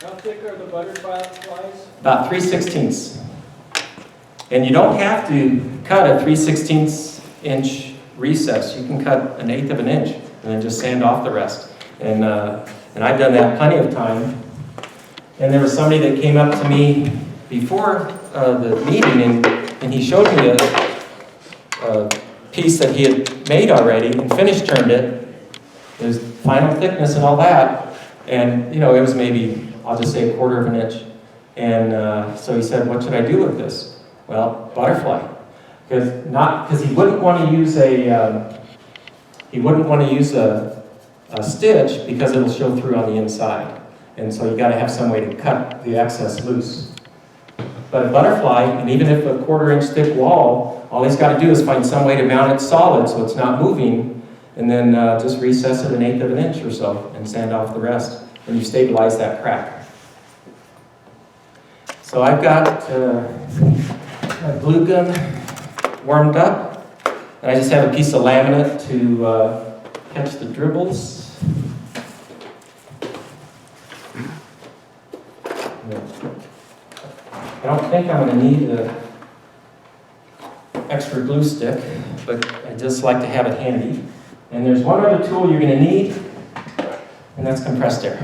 How thick are the butterflies? About 3/16. And you don't have to cut a 3/16 inch recess. You can cut 1/8 of an inch and then just sand off the rest. And I've done that plenty of time. And there was somebody that came up to me before the meeting, and he showed me a piece that he had made already and finish turned it. There's final thickness and all that. And, it was maybe, I'll just say 1/4 of an inch. And so he said, what should I do with this? Well, butterfly. Because he wouldn't want to use a stitch, because it'll show through on the inside. And so you got to have some way to cut the excess loose. But a butterfly, and even if a 1/4 inch thick wall, all he's got to do is find some way to mount it solid so it's not moving, and then just recess it 1/8 of an inch or so and sand off the rest. And you stabilize that crack. So I've got my glue gun warmed up, and I just have a piece of laminate to catch the dribbles. I don't think I'm going to need an extra glue stick, but I just like to have it handy. And there's one other tool you're going to need, and that's compressed air.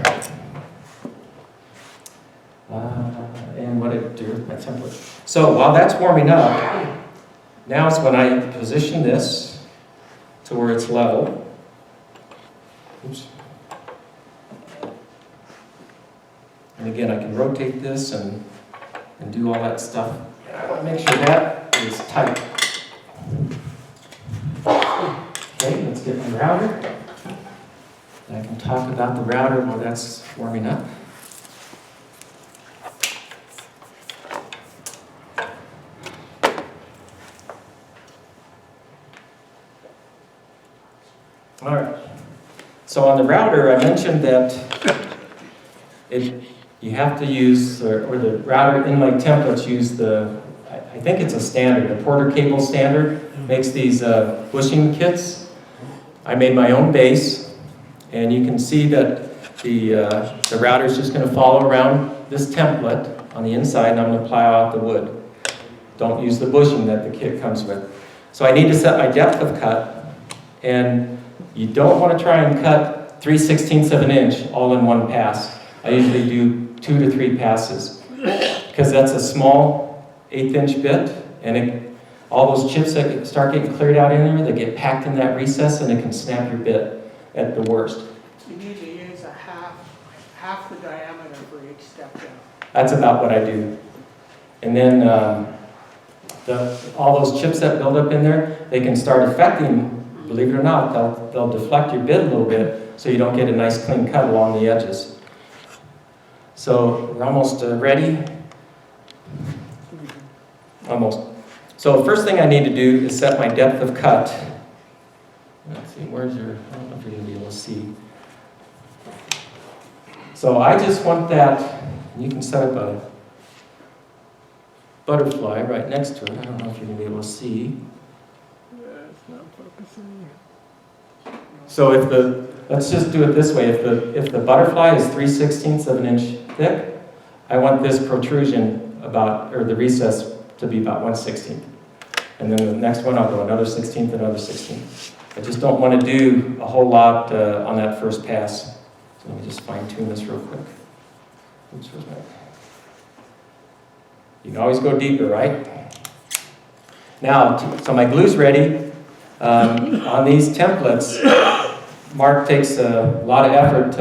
And what I do with my template. So while that's warming up, now is when I position this to where it's level. Oops. And again, I can rotate this and do all that stuff. I want to make sure that is tight. Okay, let's get my router. And I can talk about the router while that's warming up. All right. So on the router, I mentioned that you have to use, or the router Inlay templates use I think it's a standard, the Porter cable standard makes these bushing kits. I made my own base, and you can see that the router is just going to follow around this template on the inside, and I'm going to plow out the wood. Don't use the bushing that the kit comes with. So I need to set my depth of cut, and you don't want to try and cut 3/16 of an inch all in one pass. I usually do 2 to 3 passes, because that's a small 1/8 inch bit, and all those chips that start getting cleared out in there, they get packed in that recess, and it can snap your bit at the worst. You need to use a half the diameter for each step down. That's about what I do. And then all those chips that build up in there, they can start affecting, believe it or not, they'll deflect your bit a little bit, so you don't get a nice clean cut along the edges. So we're almost ready. Almost. So the first thing I need to do is set my depth of cut. Let's see, I don't know if you're going to be able to see. So I just want that, you can set up a butterfly right next to it. I don't know if you're going to be able to see. It's not focusing. So let's just do it this way. If the butterfly is 3/16 of an inch thick, I want this protrusion or the recess to be about 1/16. And then the next one, I'll go another 16th, another 16th. I just don't want to do a whole lot on that first pass. So let me just fine tune this real quick. Oops, where's my... You can always go deeper, right? Now, so my glue's ready. On these templates, Mark takes a lot of effort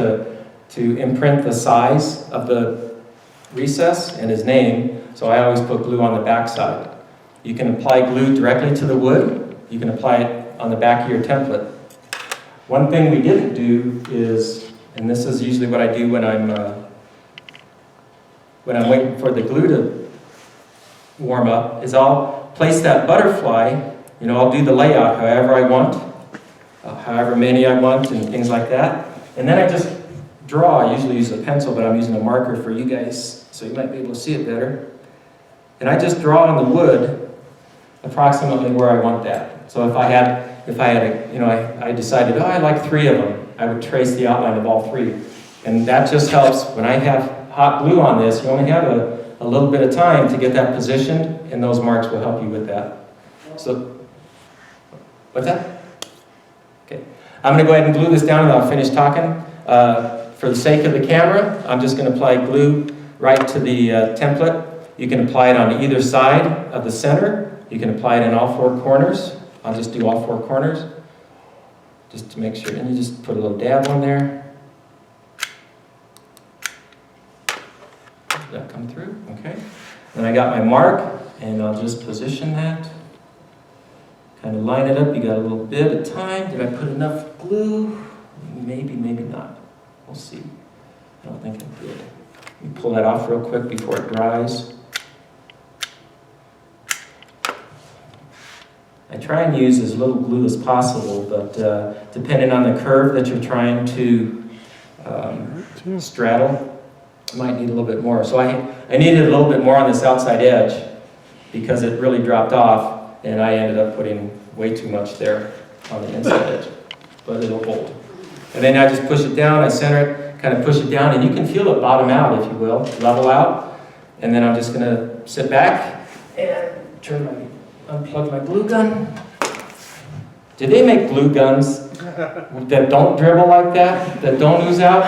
to imprint the size of the recess and his name, so I always put glue on the back side. You can apply glue directly to the wood. You can apply it on the back of your template. One thing we didn't do is, and this is usually what I do when I'm waiting for the glue to warm up, is I'll place that butterfly. I'll do the layout however I want, however many I want, and things like that. And then I just draw. I usually use a pencil, but I'm using a marker for you guys, so you might be able to see it better. And I just draw on the wood approximately where I want that. So if I decided, I like 3 of them, I would trace the outline of all 3. And that just helps. When I have hot glue on this, you only have a little bit of time to get that positioned, and those marks will help you with that. So, what's that? Okay. I'm going to go ahead and glue this down and I'll finish talking. For the sake of the camera, I'm just going to apply glue right to the template. You can apply it on either side of the center. You can apply it in all 4 corners. I'll just do all 4 corners, just to make sure. And you just put a little dab on there. Did that come through? Okay. Then I got my mark, and I'll just position that. Kind of line it up. You got a little bit of time. Did I put enough glue? Maybe, maybe not. We'll see. I don't think I did. Let me pull that off real quick before it dries. I try and use as little glue as possible, but depending on the curve that you're trying to straddle, you might need a little bit more. So I needed a little bit more on this outside edge because it really dropped off, and I ended up putting way too much there on the inside edge, but it'll hold. And then I just push it down, I center it, kind of push it down, and you can feel it bottom out, if you will, level out. And then I'm just gonna sit back and unplug my glue gun. Did they make glue guns that don't dribble like that, that don't ooze out?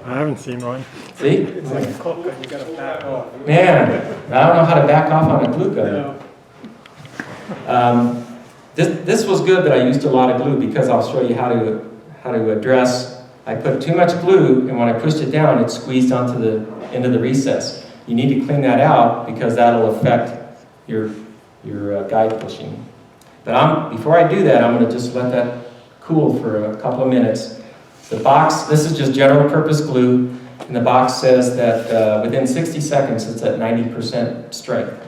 I haven't seen one. See? It's like a Coke gun, you gotta back off. Man, I don't know how to back off on a glue gun. This was good that I used a lot of glue because I'll show you how to address. I put too much glue, and when I pushed it down, it squeezed into the recess. You need to clean that out because that'll affect your guide pushing. But before I do that, I'm going to just let that cool for a couple of minutes. The box, this is just general purpose glue, and the box says that within 60 seconds it's at 90% strength.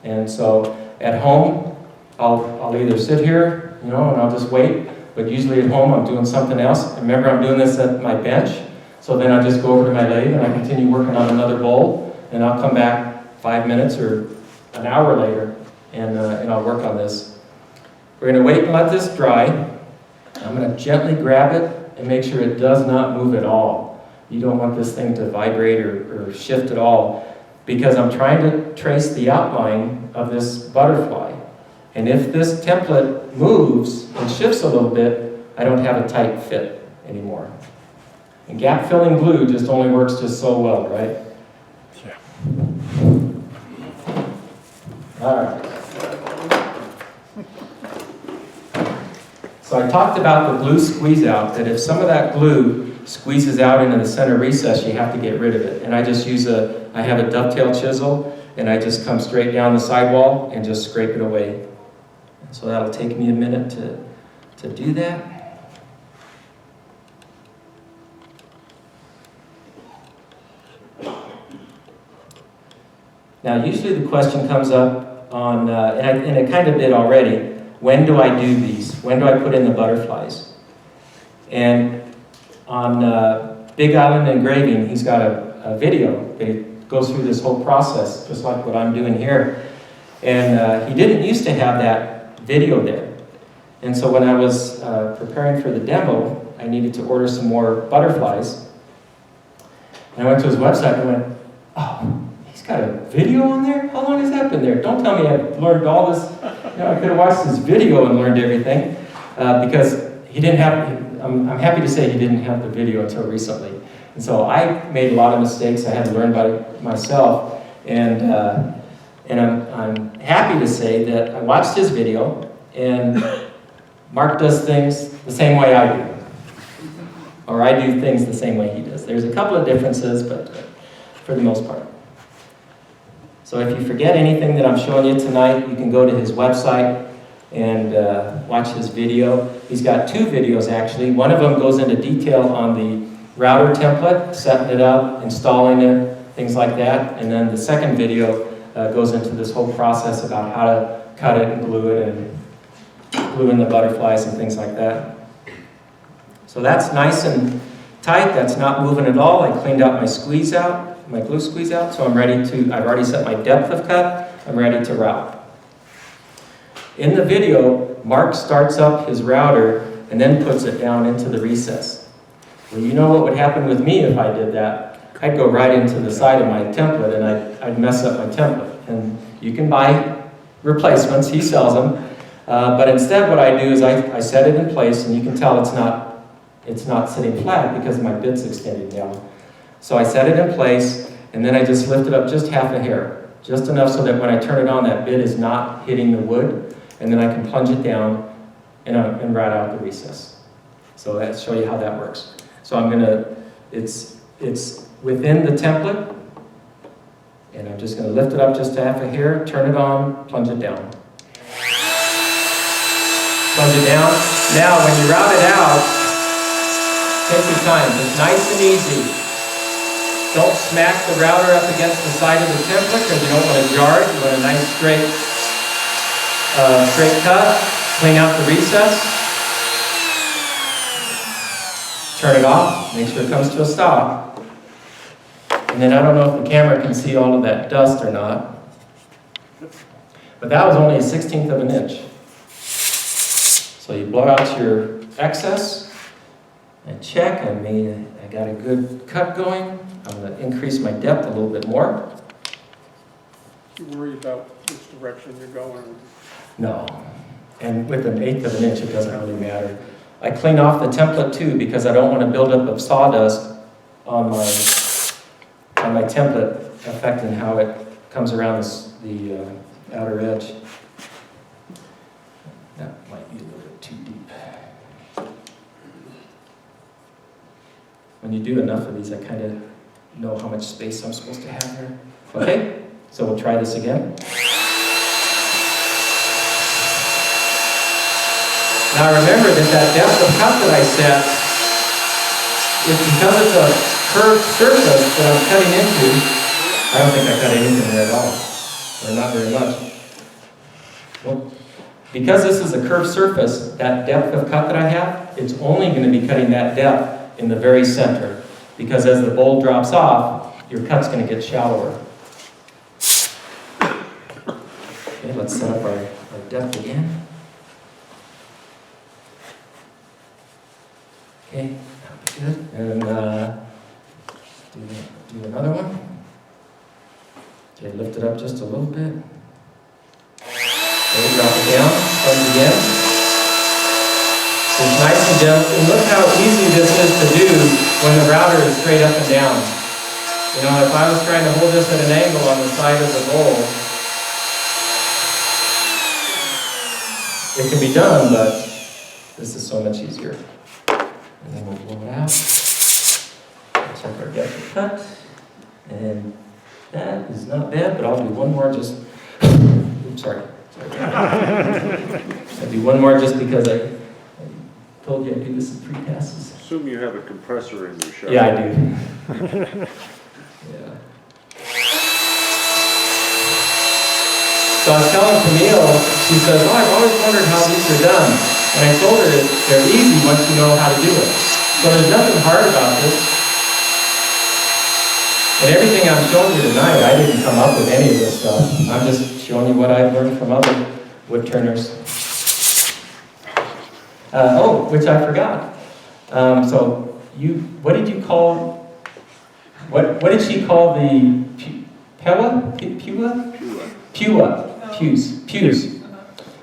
And so at home, I'll either sit here, and I'll just wait, but usually at home I'm doing something else. Remember, I'm doing this at my bench, so then I just go over to my lathe and I continue working on another bowl, and I'll come back 5 minutes or an hour later, and I'll work on this. We're going to wait and let this dry. I'm going to gently grab it and make sure it does not move at all. You don't want this thing to vibrate or shift at all, because I'm trying to trace the outline of this butterfly. And if this template moves and shifts a little bit, I don't have a tight fit anymore. And gap-filling glue just only works just so well, right? Yeah. All right. So I talked about the glue squeeze out, that if some of that glue squeezes out into the center recess, you have to get rid of it. And I just I have a dovetail chisel, and I just come straight down the sidewall and just scrape it away. So that'll take me a minute to do that. Now, usually the question comes up on, and it kind of did already, when do I do these? When do I put in the butterflies? And on Big Island Engraving, he's got a video that goes through this whole process, just like what I'm doing here. And he didn't used to have that video there. And so when I was preparing for the demo, I needed to order some more butterflies. And I went to his website and went, oh, he's got a video on there? How long has that been there? Don't tell me I've learned all this. I could have watched this video and learned everything, because he didn't have, I'm happy to say he didn't have the video until recently. And so I made a lot of mistakes. I had to learn by myself. And I'm happy to say that I watched his video, and Mark does things the same way I do. Or I do things the same way he does. There's a couple of differences, but for the most part. So if you forget anything that I'm showing you tonight, you can go to his website and watch his video. He's got two videos, actually. One of them goes into detail on the router template, setting it up, installing it, things like that. And then the second video goes into this whole process about how to cut it and glue it and glue in the butterflies and things like that. So that's nice and tight. That's not moving at all. I cleaned out my squeeze out, my glue squeeze out, so I'm ready to, I've already set my depth of cut. I'm ready to route. In the video, Mark starts up his router and then puts it down into the recess. Well, you know what would happen with me if I did that? I'd go right into the side of my template and I'd mess up my template. And you can buy replacements, he sells them. But instead what I do is I set it in place, and you can tell it's not sitting flat because my bit's extended down. So I set it in place, and then I just lift it up just half a hair, just enough so that when I turn it on, that bit is not hitting the wood, and then I can plunge it down and route out the recess. So let's show you how that works. So I'm gonna, it's within the template, and I'm just gonna lift it up just half a hair, turn it on, plunge it down. Plunge it down. Now when you route it out, take your time, just nice and easy. Don't smack the router up against the side of the template because you don't want to jar it. You want a nice straight cut. Clean out the recess. Turn it off, make sure it comes to a stop. And then I don't know if the camera can see all of that dust or not, but that was only a 1/16 of an inch. So you blow out your excess and check. I got a good cut going. I'm going to increase my depth a little bit more. You worry about which direction you're going. No, and with 1/8 of an inch, it doesn't really matter. I clean off the template too because I don't want to build up of sawdust on my template, affecting how it comes around the outer edge. That might be a little bit too deep. When you do enough of these, I kind of know how much space I'm supposed to have here. Okay, so we'll try this again. Now remember that depth of cut that I set is because it's a curved surface that I'm cutting into. I don't think I cut anything there at all, or not very much. Well, because this is a curved surface, that depth of cut that I have, it's only going to be cutting that depth in the very center. Because as the bowl drops off, your cut's going to get shallower. Okay, let's set up our depth again. Okay, good. And do another one. Okay, lift it up just a little bit. Okay, drop it down, sponge again. It's nice and gentle. And look how easy this is to do when the router is straight up and down. You know, if I was trying to hold this at an angle on the side of the bowl, it can be done, but this is so much easier. And then we'll blow it out. Check our depth of cut. And that is not bad, but I'll do one more just... Oops, sorry. I'll do one more just because I told you I'd do this in 3 passes. Assume you have a compressor in your shop. Yeah, I do. Yeah. So I was telling Camille, she says, oh, I've always wondered how these are done. And I told her that they're easy once you know how to do it. So there's nothing hard about this. And everything I'm showing you tonight, I didn't come up with any of this stuff. I'm just showing you what I've learned from other woodturners. Which I forgot. So what did you call, what did she call the pews?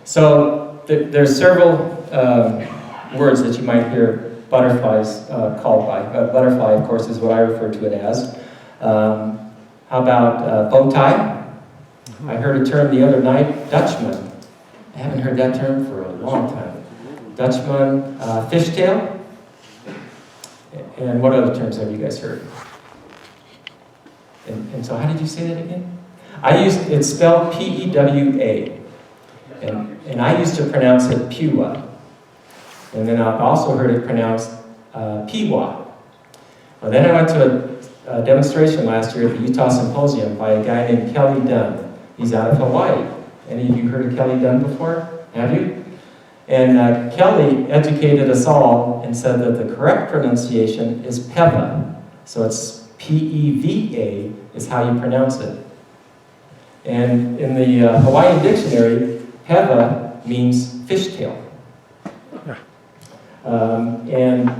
So there's several words that you might hear butterflies called by. Butterfly, of course, is what I refer to it as. How about bow tie? I heard a term the other night, Dutchman. I haven't heard that term for a long time. Dutchman, fishtail. And what other terms have you guys heard? And so how did you say that again? It's spelled P-E-W-A. And I used to pronounce it Pewa. And then I've also heard it pronounced Pewa. Well, then I went to a demonstration last year at the Utah Symposium by a guy named Kelly Dunn. He's out of Hawaii. Any of you heard of Kelly Dunn before? Have you? And Kelly educated us all and said that the correct pronunciation is Peva. So it's P-E-V-A is how you pronounce it. And in the Hawaiian dictionary, Peva means fishtail. And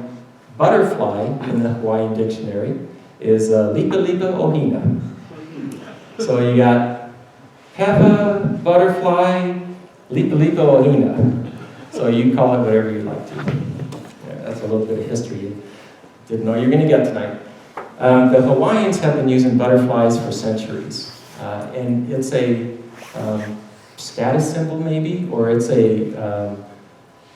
butterfly in the Hawaiian dictionary is lipa lipa ohina. So you got Peva, butterfly, lipa lipa ohina. So you call it whatever you like to. Yeah, that's a little bit of history you didn't know you're going to get tonight. The Hawaiians have been using butterflies for centuries. And it's a status symbol maybe, or it's a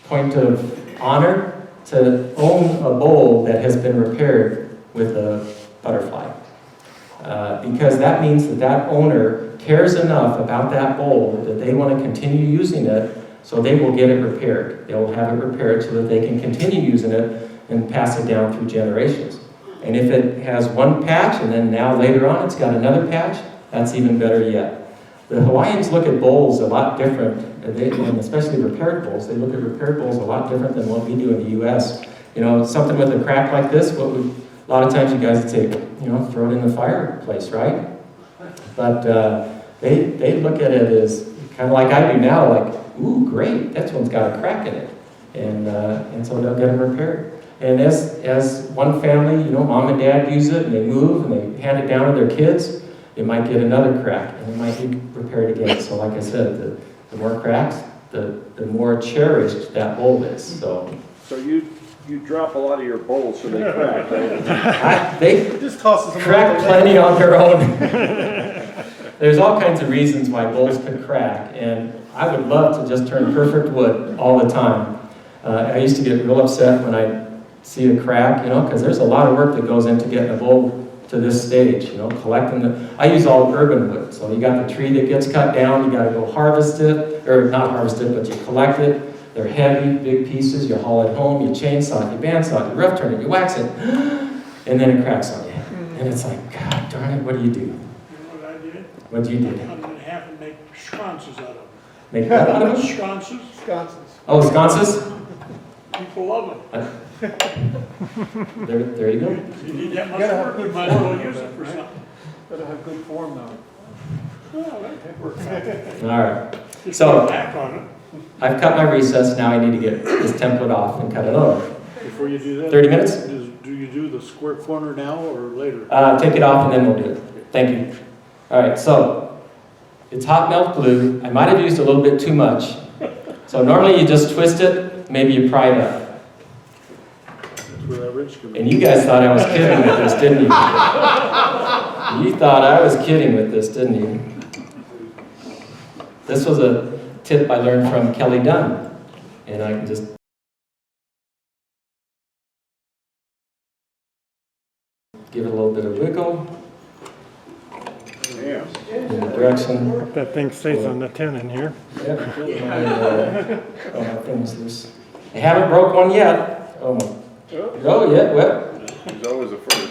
point of honor to own a bowl that has been repaired with a butterfly. Because that means that owner cares enough about that bowl that they want to continue using it, so they will get it repaired. They will have it repaired so that they can continue using it and pass it down through generations. And if it has one patch and then now later on it's got another patch, that's even better yet. The Hawaiians look at bowls a lot different, and especially repaired bowls. They look at repaired bowls a lot different than what we do in the U.S. You know, something with a crack like this, a lot of times you guys would say, you know, throw it in the fireplace, right? But they look at it as kind of like I do now, like, ooh, great, that one's got a crack in it. And so they'll get them repaired. And as one family, you know, mom and dad use it, and they move, and they hand it down to their kids, it might get another crack, and it might be repaired again. So like I said, the more cracks, the more cherished that bowl is. So you drop a lot of your bowls so they crack. They Just tosses them crack all plenty on their own. There's all kinds of reasons why bowls could crack, and I would love to just turn perfect wood all the time. I used to get real upset when I see a crack, you know, because there's a lot of work that goes into getting a bowl to this stage, you know, collecting I use all urban wood, so you got the tree that gets cut down, you got to go harvest it, or not harvest it, but you collect it. They're heavy, big pieces, you haul it home, you chainsaw it, you bandsaw it, you rough turn it, you wax it, and then it cracks on you. And it's like, God darn it, what do you do? You know what I did? What do you do? Cut it in half and make sconces out of it. Make what out of it? Sconces, Sconces. Oh, sconces? people love them. There you go. You need that much Gotta have work, good you might as well form, use it for something. Gotta have good form though. Well, that works out. All right. Just So- put a back on it. I've cut my recess, now I need to get this template off and cut it over. Before you do that. 30 minutes? Do you do the square corner now or later? Take it off and then we'll do it. Thank you. All right, so it's hot melt glue. I might have used a little bit too much. So normally you just twist it, maybe you pry it up. That's where that rich comes in. And you guys thought I was kidding with this, didn't you? You thought I was kidding with this, didn't you? This was a tip I learned from Kelly Dunn. And I can just give it a little bit of wiggle Yeah. in the direction. Hope that thing stays on the tenon here. Yep. Oh, my thing's loose. I haven't broke one yet. Oh, yeah, well, He's always the first.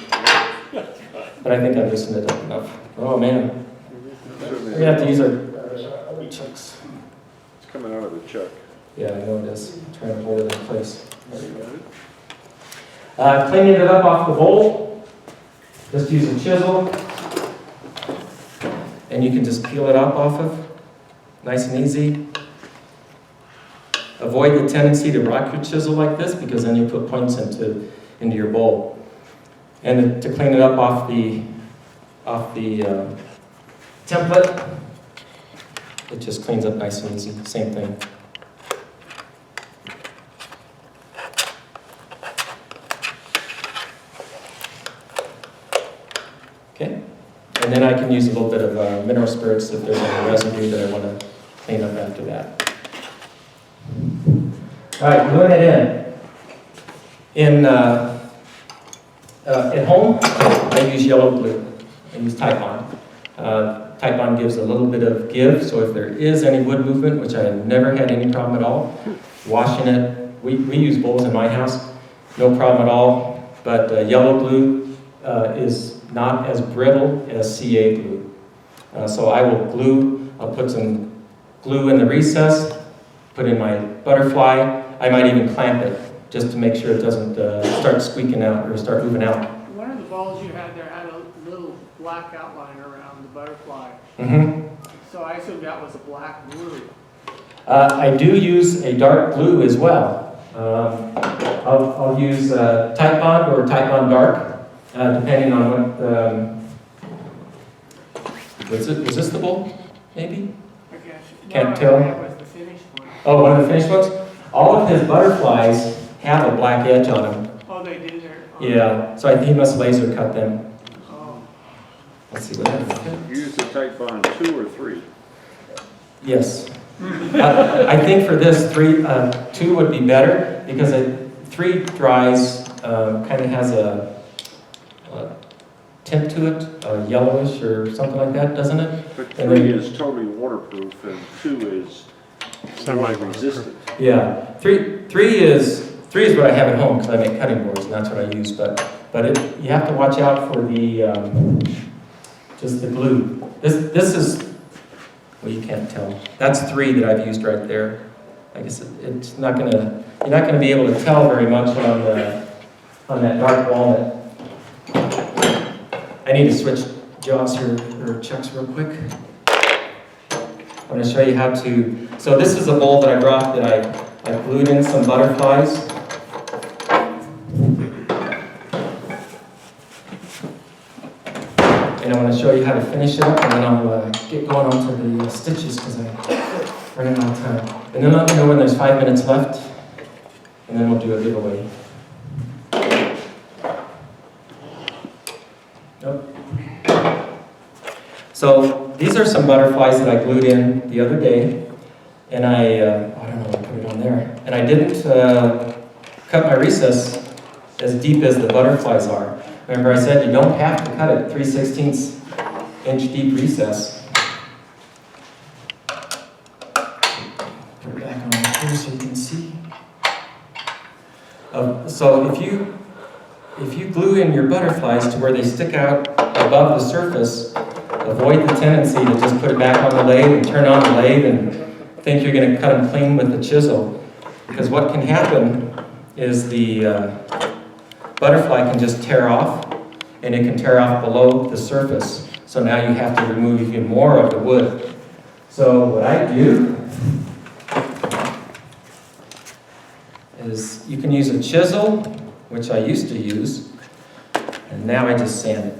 but I think I loosened it up enough. Oh, man. We're gonna have to use our chucks. It's coming out of the chuck. Yeah, I know it is. I'm trying to hold it in place. Cleaning it up off the bowl. Just use a chisel. And you can just peel it up off of. Nice and easy. Avoid the tendency to rock your chisel like this because then you put points into your bowl. And to clean it up off the template, it just cleans up nice and easy. Same thing. Okay. And then I can use a little bit of mineral spirits if there's any residue that I want to clean up after that. All right, gluing it in. At home, I use yellow glue. I use Type Bond. Type Bond gives a little bit of give, so if there is any wood movement, which I have never had any problem at all, washing it, we use bowls in my house, no problem at all, but yellow glue is not as brittle as CA glue. So I will glue, I'll put some glue in the recess, put in my butterfly, I might even clamp it, just to make sure it doesn't start squeaking out or start moving out. One of the balls you had there had a little black outline around the butterfly. Mm-hmm. So I assumed that was a black glue. I do use a dark glue as well. I'll use Type Bond or Type Bond Dark, depending on what, was this the bowl, maybe? I guess. Can't No, tell. that was the finished one. Oh, one of the finished ones? All of his butterflies have a black edge on them. Oh, they did there? Oh. Yeah, so he must laser cut them. Oh. Let's see what happens. You use the Type Bond 2 or 3? Yes. I think for this, 2 would be better because 3 dries, kind of has a tint to it, yellowish or something like that, doesn't it? But And 3 then- is totally waterproof and 2 is Semi-waterproof. resistant. Yeah, three is what I have at home because I make cutting boards and that's what I use. But you have to watch out for the just the glue. This is Well, you can't tell. That's 3 that I've used right there. I guess it's not gonna, you're not gonna be able to tell very much on that dark walnut. I need to switch jobs here, or checks real quick. I'm gonna show you how to, so this is a bowl that I brought that I glued in some butterflies. And I want to show you how to finish it up, and then I'll get going on to the stitches because I'm running out of time. And then let me know when there's 5 minutes left, and then we'll do a giveaway. Nope. So these are some butterflies that I glued in the other day, and I don't know, I put it on there. And I didn't cut my recess as deep as the butterflies are. Remember I said you don't have to cut it 3/16 inch deep recess. Put it back on here so you can see. So if you glue in your butterflies to where they stick out above the surface, avoid the tendency to just put it back on the lathe and turn on the lathe and think you're going to cut them clean with the chisel. Because what can happen is the butterfly can just tear off, and it can tear off below the surface. So now you have to remove even more of the wood. So what I do is you can use a chisel, which I used to use, and now I just sand it.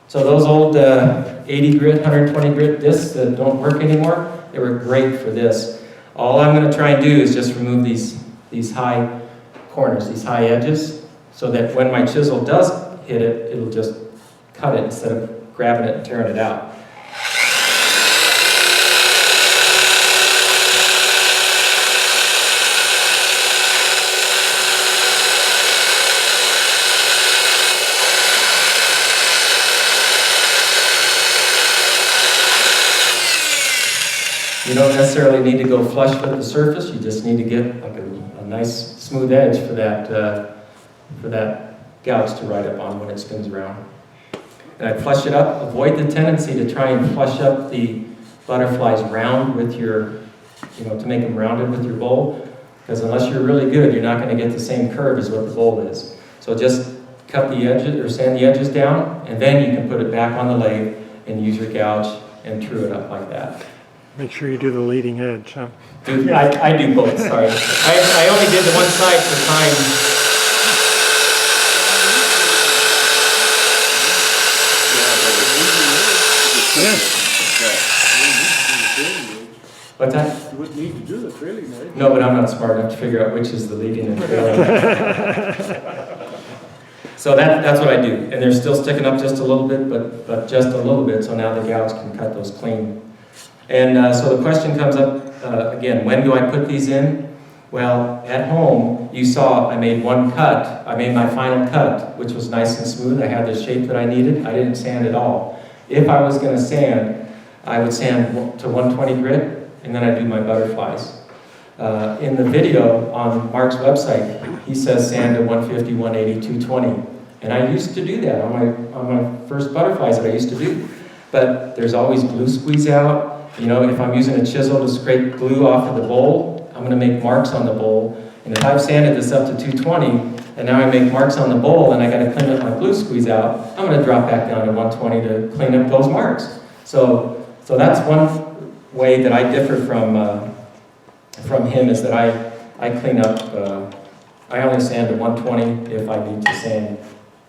So those old 80 grit, 120 grit discs that don't work anymore, they were great for this. All I'm going to try and do is just remove these high corners, these high edges, so that when my chisel does hit it, it'll just cut it instead of grabbing it and tearing it out. You don't necessarily need to go flush with the surface. You just need to get like a nice smooth edge for that gouge to ride up on when it spins around. And I flush it up. Avoid the tendency to try and flush up the butterflies round with your, to make them rounded with your bowl. Because unless you're really good, you're not going to get the same curve as what the bowl is. So just cut the edges or sand the edges down, and then you can put it back on the lathe and use your gouge and true it up like that. Make sure you do the leading edge, huh? I do both, sorry. I only did the one side for time. What's that? You wouldn't need to do the trailing edge. No, but I'm not smart enough to figure out which is the leading and trailing. So that's what I do. And they're still sticking up just a little bit, but just a little bit, so now the gouge can cut those clean. And so the question comes up, again, when do I put these in? Well, at home, you saw I made one cut. I made my final cut, which was nice and smooth. I had the shape that I needed. I didn't sand at all. If I was going to sand, I would sand to 120 grit, and then I'd do my butterflies. In the video on Mark's website, he says sand to 150, 180, 220. And I used to do that on my first butterflies that I used to do. But there's always glue squeeze out. If I'm using a chisel to scrape glue off of the bowl, I'm going to make marks on the bowl. And if I've sanded this up to 220, and now I make marks on the bowl, and I got to clean up my glue squeeze out, I'm going to drop back down to 120 to clean up those marks. So that's one way that I differ from him, is that I clean up. I only sand to 120 if I need to sand.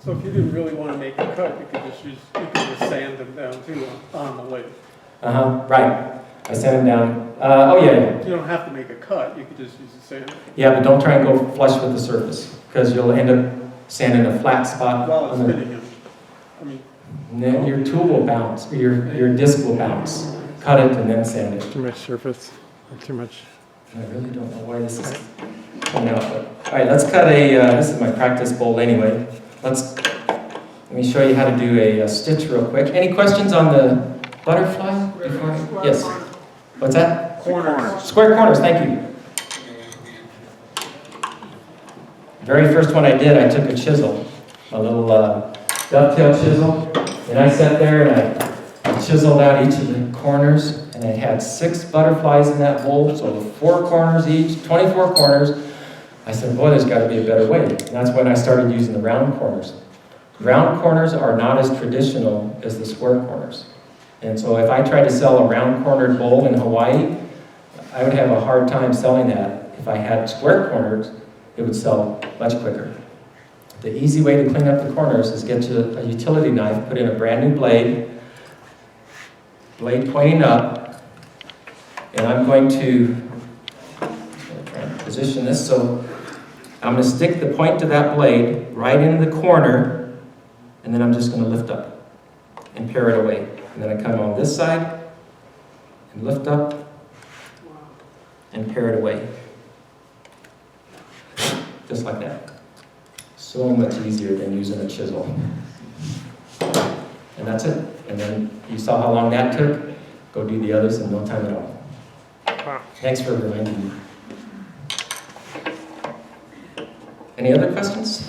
So if you didn't really want to make a cut, you could just sand them down too on the lathe. Right. I sand them down. Oh yeah. You don't have to make a cut, you could just use the sander. Yeah, but don't try and go flush with the surface, because you'll end up sanding a flat spot. While it's spinning them. Then your tool will bounce, or your disc will bounce. Cut it and then sand it. Too much surface, or too much. I really don't know why this is coming out. But, all right, let's cut this is my practice bowl anyway. Let me show you how to do a stitch real quick. Any questions on the butterfly before? Yes. What's that? Corners. Square corners, thank you. Very first one I did, I took a chisel, a little dovetail chisel, And I sat there and I chiseled out each of the corners, and I had 6 butterflies in that bowl, so 4 corners each, 24 corners. I said, boy, there's got to be a better way. And that's when I started using the round corners. Round corners are not as traditional as the square corners. And so if I tried to sell a round-cornered bowl in Hawaii, I would have a hard time selling that. If I had square corners, it would sell much quicker. The easy way to clean up the corners is get you a utility knife, put in a brand new blade pointing up, and I'm going to try and position this so I'm going to stick the point to that blade right into the corner, and then I'm just going to lift up and pare it away. And then I come on this side and lift up and pare it away. Just like that. So much easier than using a chisel. And that's it. And then you saw how long that took. Go do the others in no time at all. Wow. Thanks for reminding me. Any other questions?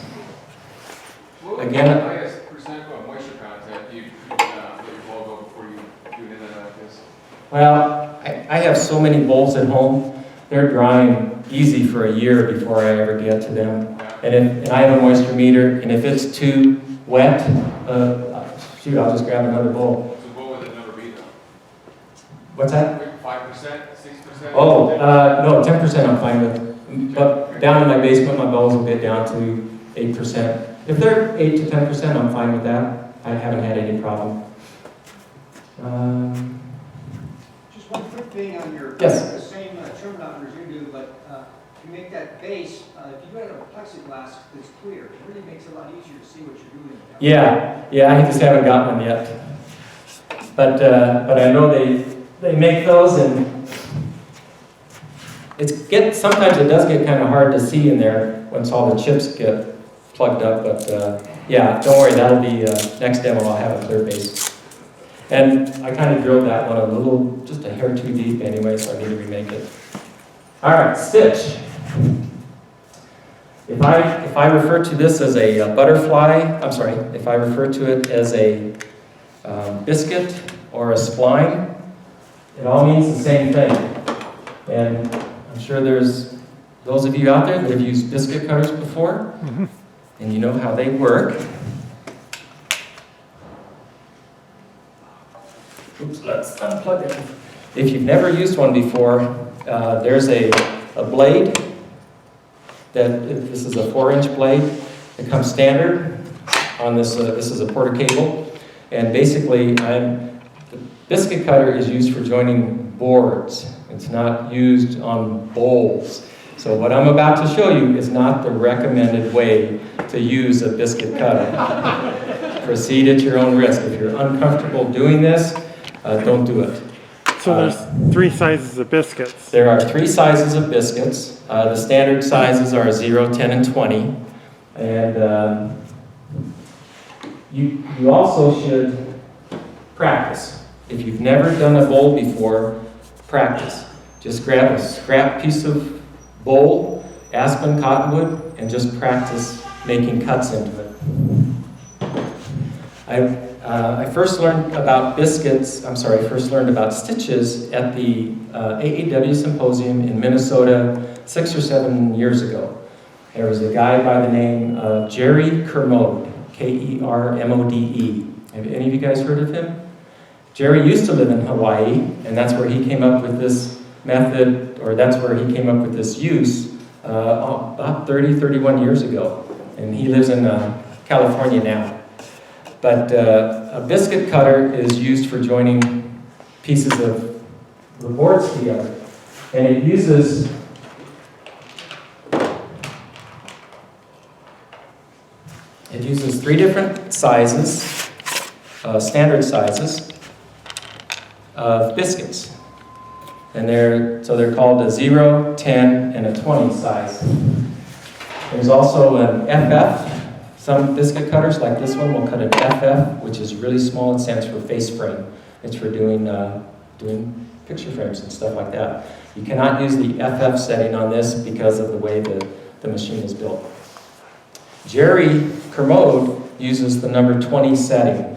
Again, highest percent of moisture content you let your bowl go before you do anything like this? well, I have so many bowls at home. They're drying easy for a year before I ever get to them. And I have a moisture meter, and if it's too wet, shoot, I'll just grab another bowl. So what would the number be though? What's that? 5%, 6%? Oh, no, 10% I'm fine with. But down in my basement, my bowls will get down to 8%. If they're 8 to 10%, I'm fine with that. I haven't had any problem. Just one quick thing on your, Yes. the same trim numbers you do, but you make that base, if you got a plexiglass that's clear, it really makes it a lot easier to see what you're doing. Yeah, I just haven't got one yet. But I know they make those, and sometimes it does get kind of hard to see in there once all the chips get plugged up. But yeah, don't worry, that'll be next demo. I'll have a clear base. And I kind of drilled that one just a hair too deep anyway, so I need to remake it. All right, stitch. If I refer to this as a butterfly, if I refer to it as a biscuit or a spline, it all means the same thing. And I'm sure there's those of you out there that have used biscuit cutters before, and you know how they work. Oops, let's unplug it. If you've never used one before, there's a blade. This is a 4-inch blade. It comes standard on this. This is a Porter cable, and basically, the biscuit cutter is used for joining boards. It's not used on bowls. So what I'm about to show you is not the recommended way to use a biscuit cutter. Proceed at your own risk. If you're uncomfortable doing this, don't do it. So there's 3 sizes of biscuits. There are 3 sizes of biscuits. The standard sizes are 0, 10, and 20. And you also should practice. If you've never done a bowl before, practice. Just grab a scrap piece of bowl, aspen, cottonwood, and just practice making cuts into it. I first learned about first learned about stitches at the AAW symposium in Minnesota 6 or 7 years ago. There was a guy by the name of Jerry Kermode, Kermode. Have any of you guys heard of him? Jerry used to live in Hawaii, and that's where he came up with this method, or that's where he came up with this use about 31 years ago. And he lives in California now. But a biscuit cutter is used for joining pieces of the boards together. And it uses three different sizes, standard sizes of biscuits. And they're called a 0, 10, and a 20 size. There's also an FF. Some biscuit cutters, like this one, will cut an FF, which is really small. It stands for face frame. It's for doing picture frames and stuff like that. You cannot use the FF setting on this because of the way the machine is built. Jerry Kermode uses the number 20 setting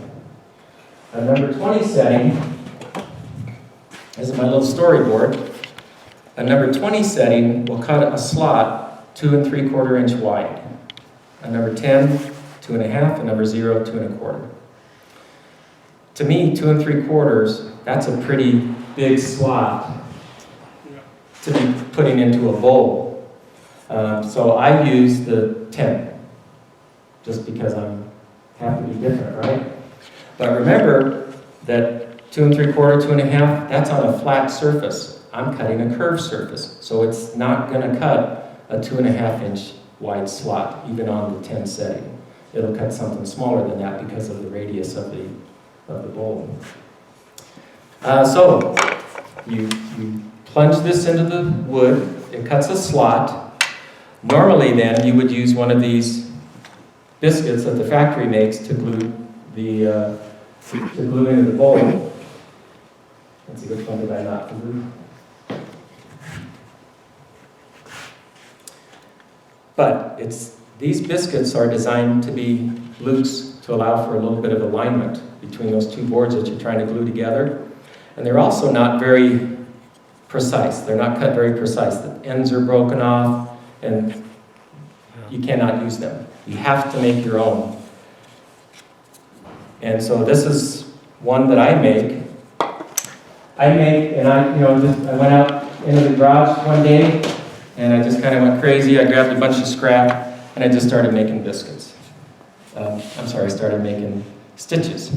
A number 20 setting, this is my little storyboard. A number 20 setting will cut a slot 2 3/4 inch wide. A number 10, 2 1/2, a number 0, 2 1/4. To me, 2 3/4, that's a pretty big slot to be putting into a bowl. So I use the 10, just because I'm have to be different, right? But remember that 2 3/4, 2 1/2, that's on a flat surface. I'm cutting a curved surface, so it's not going to cut a 2 1/2 inch wide slot, even on the 10 setting. It'll cut something smaller than that because of the radius of the bowl. So you plunge this into the wood. It cuts a slot. Normally, then you would use one of these biscuits that the factory makes to glue into the bowl. Let's see, which one did I not glue? But these biscuits are designed to be loose to allow for a little bit of alignment between those two boards that you're trying to glue together. And they're also not very precise. They're not cut very precise. The ends are broken off, and you cannot use them. You have to make your own. And so this is one that I make. I went out into the garage one day, and I just kind of went crazy. I grabbed a bunch of scrap, and I just started making biscuits. I started making stitches.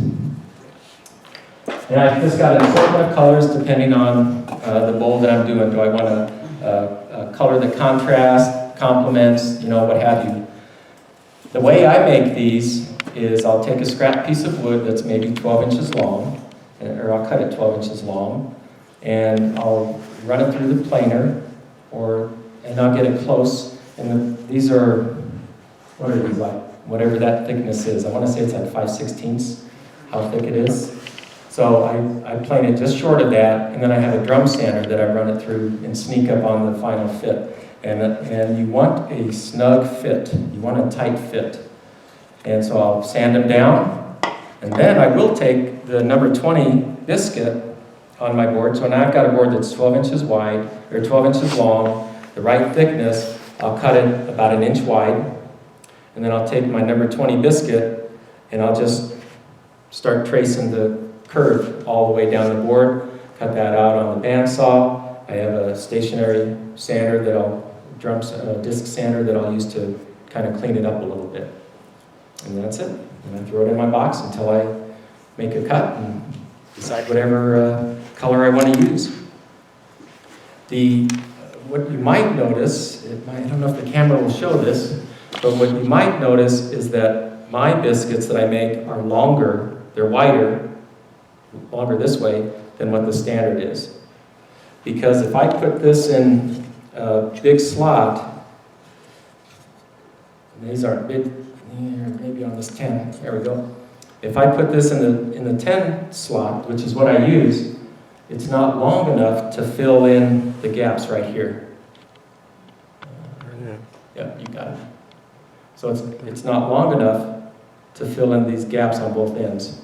And I just got an assortment of colors depending on the bowl that I'm doing. Do I want a color that contrasts, complements, what have you. The way I make these is I'll take a scrap piece of wood that's maybe 12 inches long, or I'll cut it 12 inches long, and I'll run it through the planer, and I'll get it close. And these are, what are these like? Whatever that thickness is. I want to say it's like 5/16, how thick it is. So I plane it just short of that, and then I have a drum sander that I run it through and sneak up on the final fit. And you want a snug fit. You want a tight fit. And so I'll sand them down, and then I will take the number 20 biscuit on my board. So now I've got a board that's 12 inches wide, or 12 inches long, the right thickness. I'll cut it about 1 inch wide, and then I'll take my number 20 biscuit, and I'll just start tracing the curve all the way down the board, cut that out on the bandsaw. I have a stationary sander disc sander that I'll use to kind of clean it up a little bit. And that's it. And I throw it in my box until I make a cut and decide whatever color I want to use. What you might notice, I don't know if the camera will show this, but what you might notice is that my biscuits that I make are longer, they're wider, longer this way than what the standard is. Because if I put this in a big slot, and these aren't big, maybe on this 10, there we go. If I put this in the 10 slot, which is what I use, it's not long enough to fill in the gaps right here. Yeah, you got it. So it's not long enough to fill in these gaps on both ends.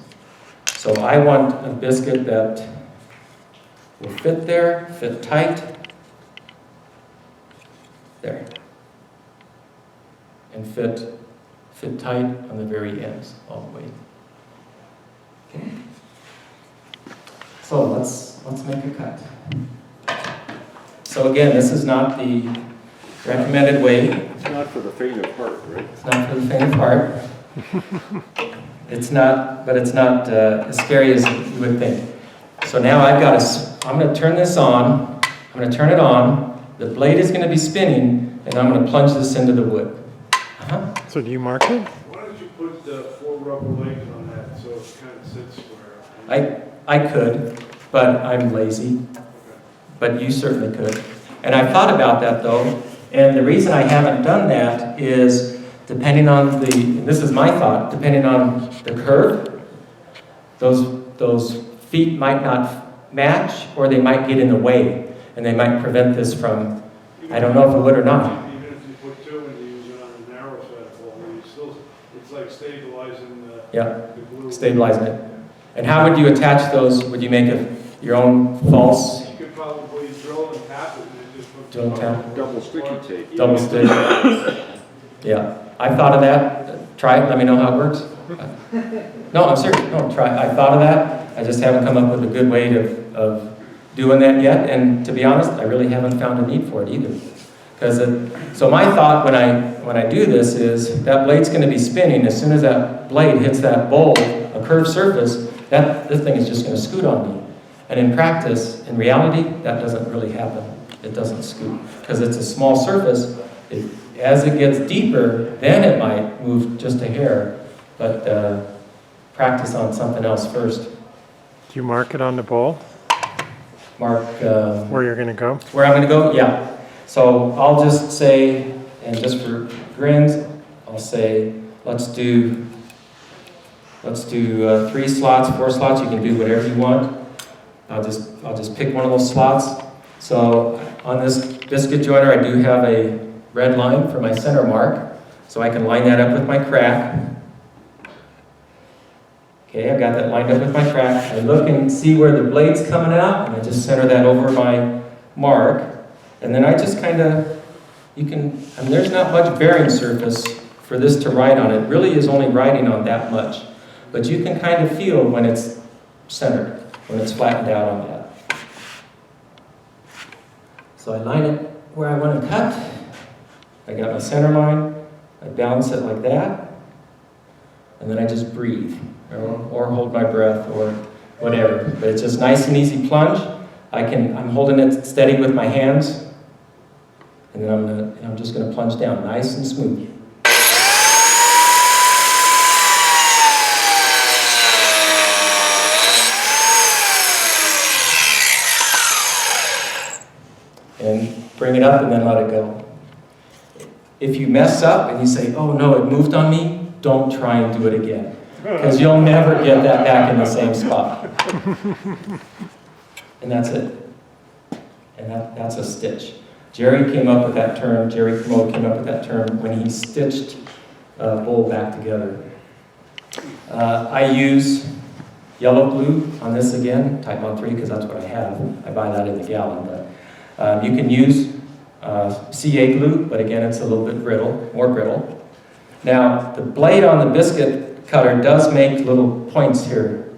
So I want a biscuit that will fit there, fit tight, there, and fit tight on the very ends all the way. Okay. So let's make a cut. So again, this is not the recommended way. It's not for the faint of heart, right? It's not for the faint of heart. It's not as scary as you would think. So now I'm going to turn this on. I'm going to turn it on. The blade is going to be spinning, and I'm going to plunge this into the wood. So do you mark it? Why don't you put 4 rubber legs on that so it kind of sits square? I could, but I'm lazy. But you certainly could. And I've thought about that, though. And the reason I haven't done that is depending on this is my thought, depending on the curve, those feet might not match, or they might get in the way, and they might prevent this from, I don't know if it would or not. Even if you put 2 and you use it on a narrow side of ball, it's like stabilizing the glue. Stabilizing it. And how would you attach those? Would you make your own false You could probably drill and tap it, and it just hooks drill and up. tap? Double sticky tape. Double stick? Yeah, I thought of that. Try it, let me know how it works. No, I'm serious, no, try, I thought of that. I just haven't come up with a good way of doing that yet, and to be honest, I really haven't found a need for it either. So my thought when I do this is that blade's going to be spinning. As soon as that blade hits that bowl, a curved surface, this thing is just going to scoot on me. And in practice, in reality, that doesn't really happen. It doesn't scoot because it's a small surface. As it gets deeper, then it might move just a hair. But practice on something else first. Do you mark it on the bowl Mark where you're going to go? where I'm going to go? Yeah. So I'll just say, and just for grins, I'll say, let's do 3 slots, 4 slots. You can do whatever you want. I'll just pick one of those slots. So on this biscuit joiner, I do have a red line for my center mark, so I can line that up with my crack. Okay, I've got that lined up with my crack. I look and see where the blade's coming out, and I just center that over my mark. And then I just kind of, there's not much bearing surface for this to write on. It really is only writing on that much. But you can kind of feel when it's centered, when it's flattened out on that. So I line it where I want to cut. I got my center line. I balance it like that. And then I just breathe, or hold my breath, or whatever. But it's just nice and easy plunge. I'm holding it steady with my hands. And then I'm just going to plunge down, nice and smooth. And bring it up and then let it go. If you mess up and you say, oh no, it moved on me, don't try and do it again. Because you'll never get that back in the same spot. And that's it. And that's a stitch. Jerry came up with that term, Jerry Commode came up with that term when he stitched a bowl back together. I use yellow glue on this again, Type 3, because that's what I have. I buy that in the gallon. But you can use CA glue, but again, it's a little bit brittle, more brittle. Now, the blade on the biscuit cutter does make little points here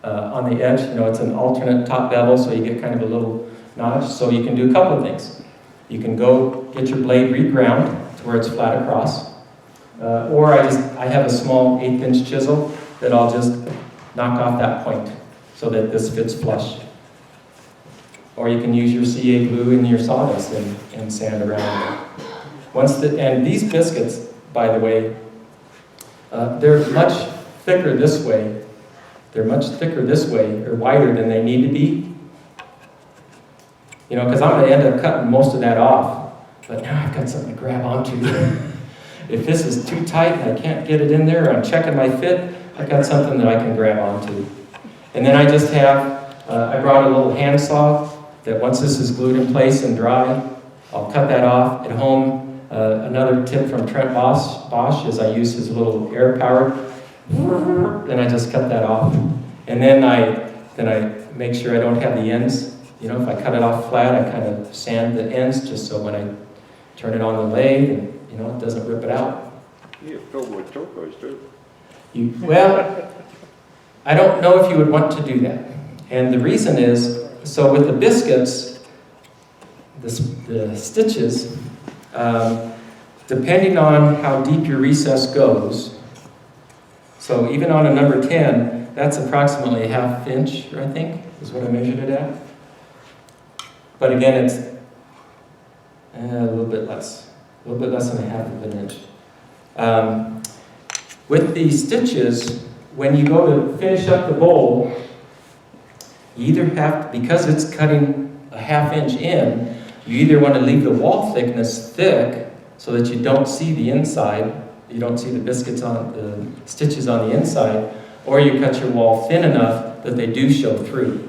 on the edge. You know, it's an alternate top bevel, so you get kind of a little notch. So you can do a couple of things. You can go get your blade reground to where it's flat across. Or I have a small 1/8" chisel that I'll just knock off that point so that this fits flush. Or you can use your CA glue in your sawdust and sand around it. And these biscuits, by the way, they're much thicker this way. They're much thicker this way, or wider than they need to be. You know, because I'm going to end up cutting most of that off. But now I've got something to grab onto. If this is too tight and I can't get it in there, or I'm checking my fit, I've got something that I can grab onto. And then I just have, I brought a little handsaw that once this is glued in place and dry, I'll cut that off. At home, another tip from Trent Bosch is I use his little air-powered, then I just cut that off. And then I make sure I don't have the ends. You know, if I cut it off flat, I kind of sand the ends just so when I turn it on the lathe, you know, it doesn't rip it out. You get filled with turquoise too. Well, I don't know if you would want to do that. And the reason is, so with the biscuits, the stitches, depending on how deep your recess goes, so even on a number 10, that's approximately a 1/2 inch, I think, is what I measured it at. But again, it's a little bit less than a 1/2 inch. With the stitches, when you go to finish up the bowl, you either have, because it's cutting a 1/2 inch in, you either want to leave the wall thickness thick so that you don't see the inside, you don't see the biscuits on the stitches on the inside, or you cut your wall thin enough that they do show through.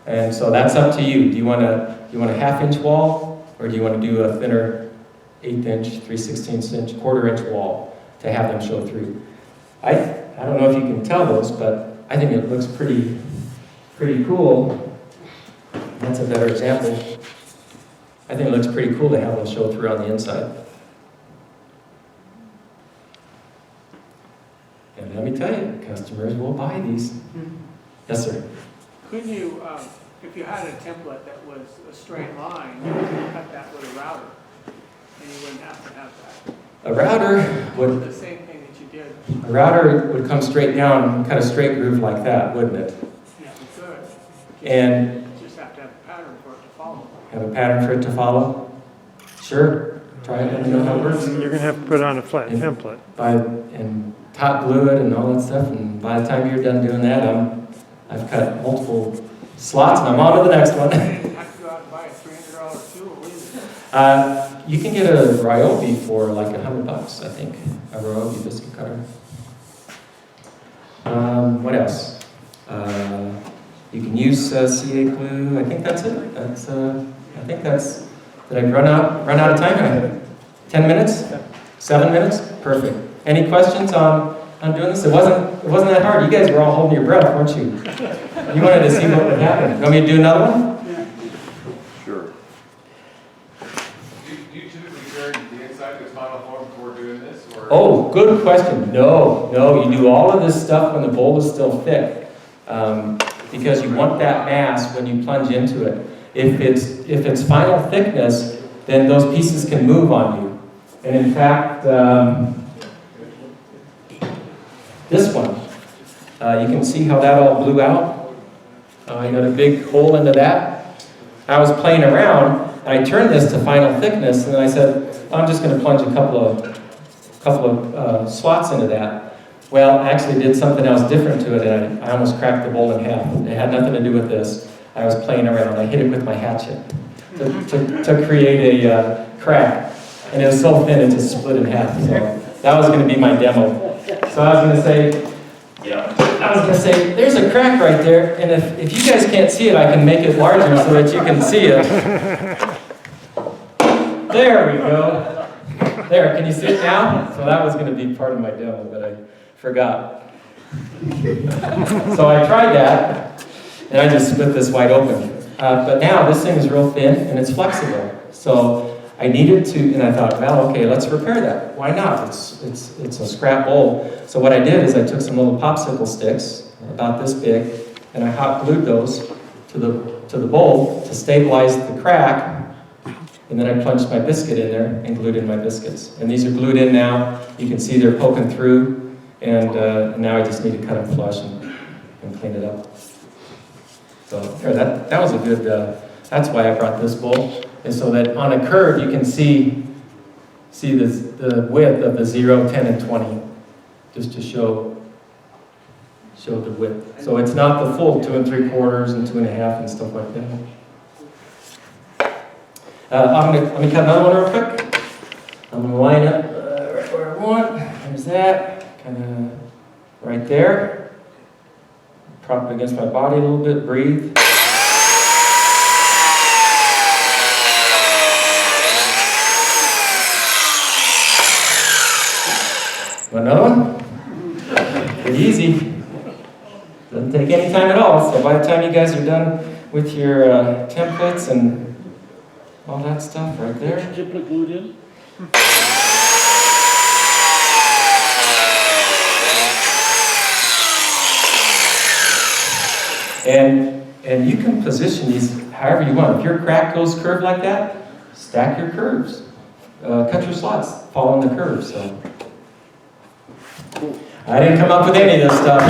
And so that's up to you. Do you want a 1/2 inch wall, or do you want to do a thinner 1/8 inch, 3/16 inch, 1/4 inch wall to have them show through? I don't know if you can tell those, but I think it looks pretty cool. That's a better example. I think it looks pretty cool to have them show through on the inside. And let me tell you, customers will buy these. Yes, sir. Couldn't you, if you had a template that was a straight line, you could cut that with a router, and you wouldn't have to have that. A router would The same thing that you did. A router would come straight down, cut a straight groove like that, wouldn't it? Yeah, you could. And You just have to have a pattern for it to follow. have a pattern for it to follow? Sure. Try it, let me know how it works. You're gonna have to put on a flat template. And top glue it and all that stuff, and by the time you're done doing that, I've cut multiple slots and I'm on to the next one. You have to go out and buy a $300 tool, wouldn't you? You can get a Ryobi for like $100, I think. A Ryobi biscuit cutter. What else? You can use CA glue. I think that's it. Did I run out of time? 10 minutes? 7 minutes? Perfect. Any questions on doing this? It wasn't that hard. You guys were all holding your breath, weren't you? You wanted to see what would happen. You want me to do another one? Sure. Do you typically turn the inside to its final form before doing this, or? Oh, good question. No, you do all of this stuff when the bowl is still thick, because you want that mass when you plunge into it. If it's final thickness, then those pieces can move on you. And in fact, this one, you can see how that all blew out. You got a big hole into that. I was playing around, and I turned this to final thickness, and then I said, I'm just going to plunge a couple of slots into that. Well, I actually did something else different to it, and I almost cracked the bowl in half. It had nothing to do with this. I was playing around. I hit it with my hatchet to create a crack. And it was so thin it just split in half. So that was going to be my demo. So I was going to say, there's a crack right there, and if you guys can't see it, I can make it larger so that you can see it. There we go. There, can you see it now? So that was going to be part of my demo, but I forgot. So I tried that, and I just split this wide open. But now this thing is real thin, and it's flexible. So I needed to, and I thought, well, okay, let's repair that. Why not? It's a scrap bowl. So what I did is I took some little popsicle sticks, about this big, and I hot glued those to the bowl to stabilize the crack. And then I plunged my biscuit in there and glued in my biscuits. And these are glued in now. You can see they're poking through. And now I just need to cut them flush and clean it up. So there, that was a good, that's why I brought this bowl. And so that on a curve you can see the width of the 0, 10, and 20. Just to show the width. So it's not the full 2 3/4 and 2 1/2 and stuff like that. Let me cut another one real quick. I'm going to line up right where I want. There's that. Kind of right there. Prop it against my body a little bit. Breathe. Another one? Pretty easy. Doesn't take any time at all. So by the time you guys are done with your templates and all that stuff right there. Did you put glued in? And you can position these however you want. If your crack goes curved like that, stack your curves. Cut your slots following the curve. So I didn't come up with any of this stuff.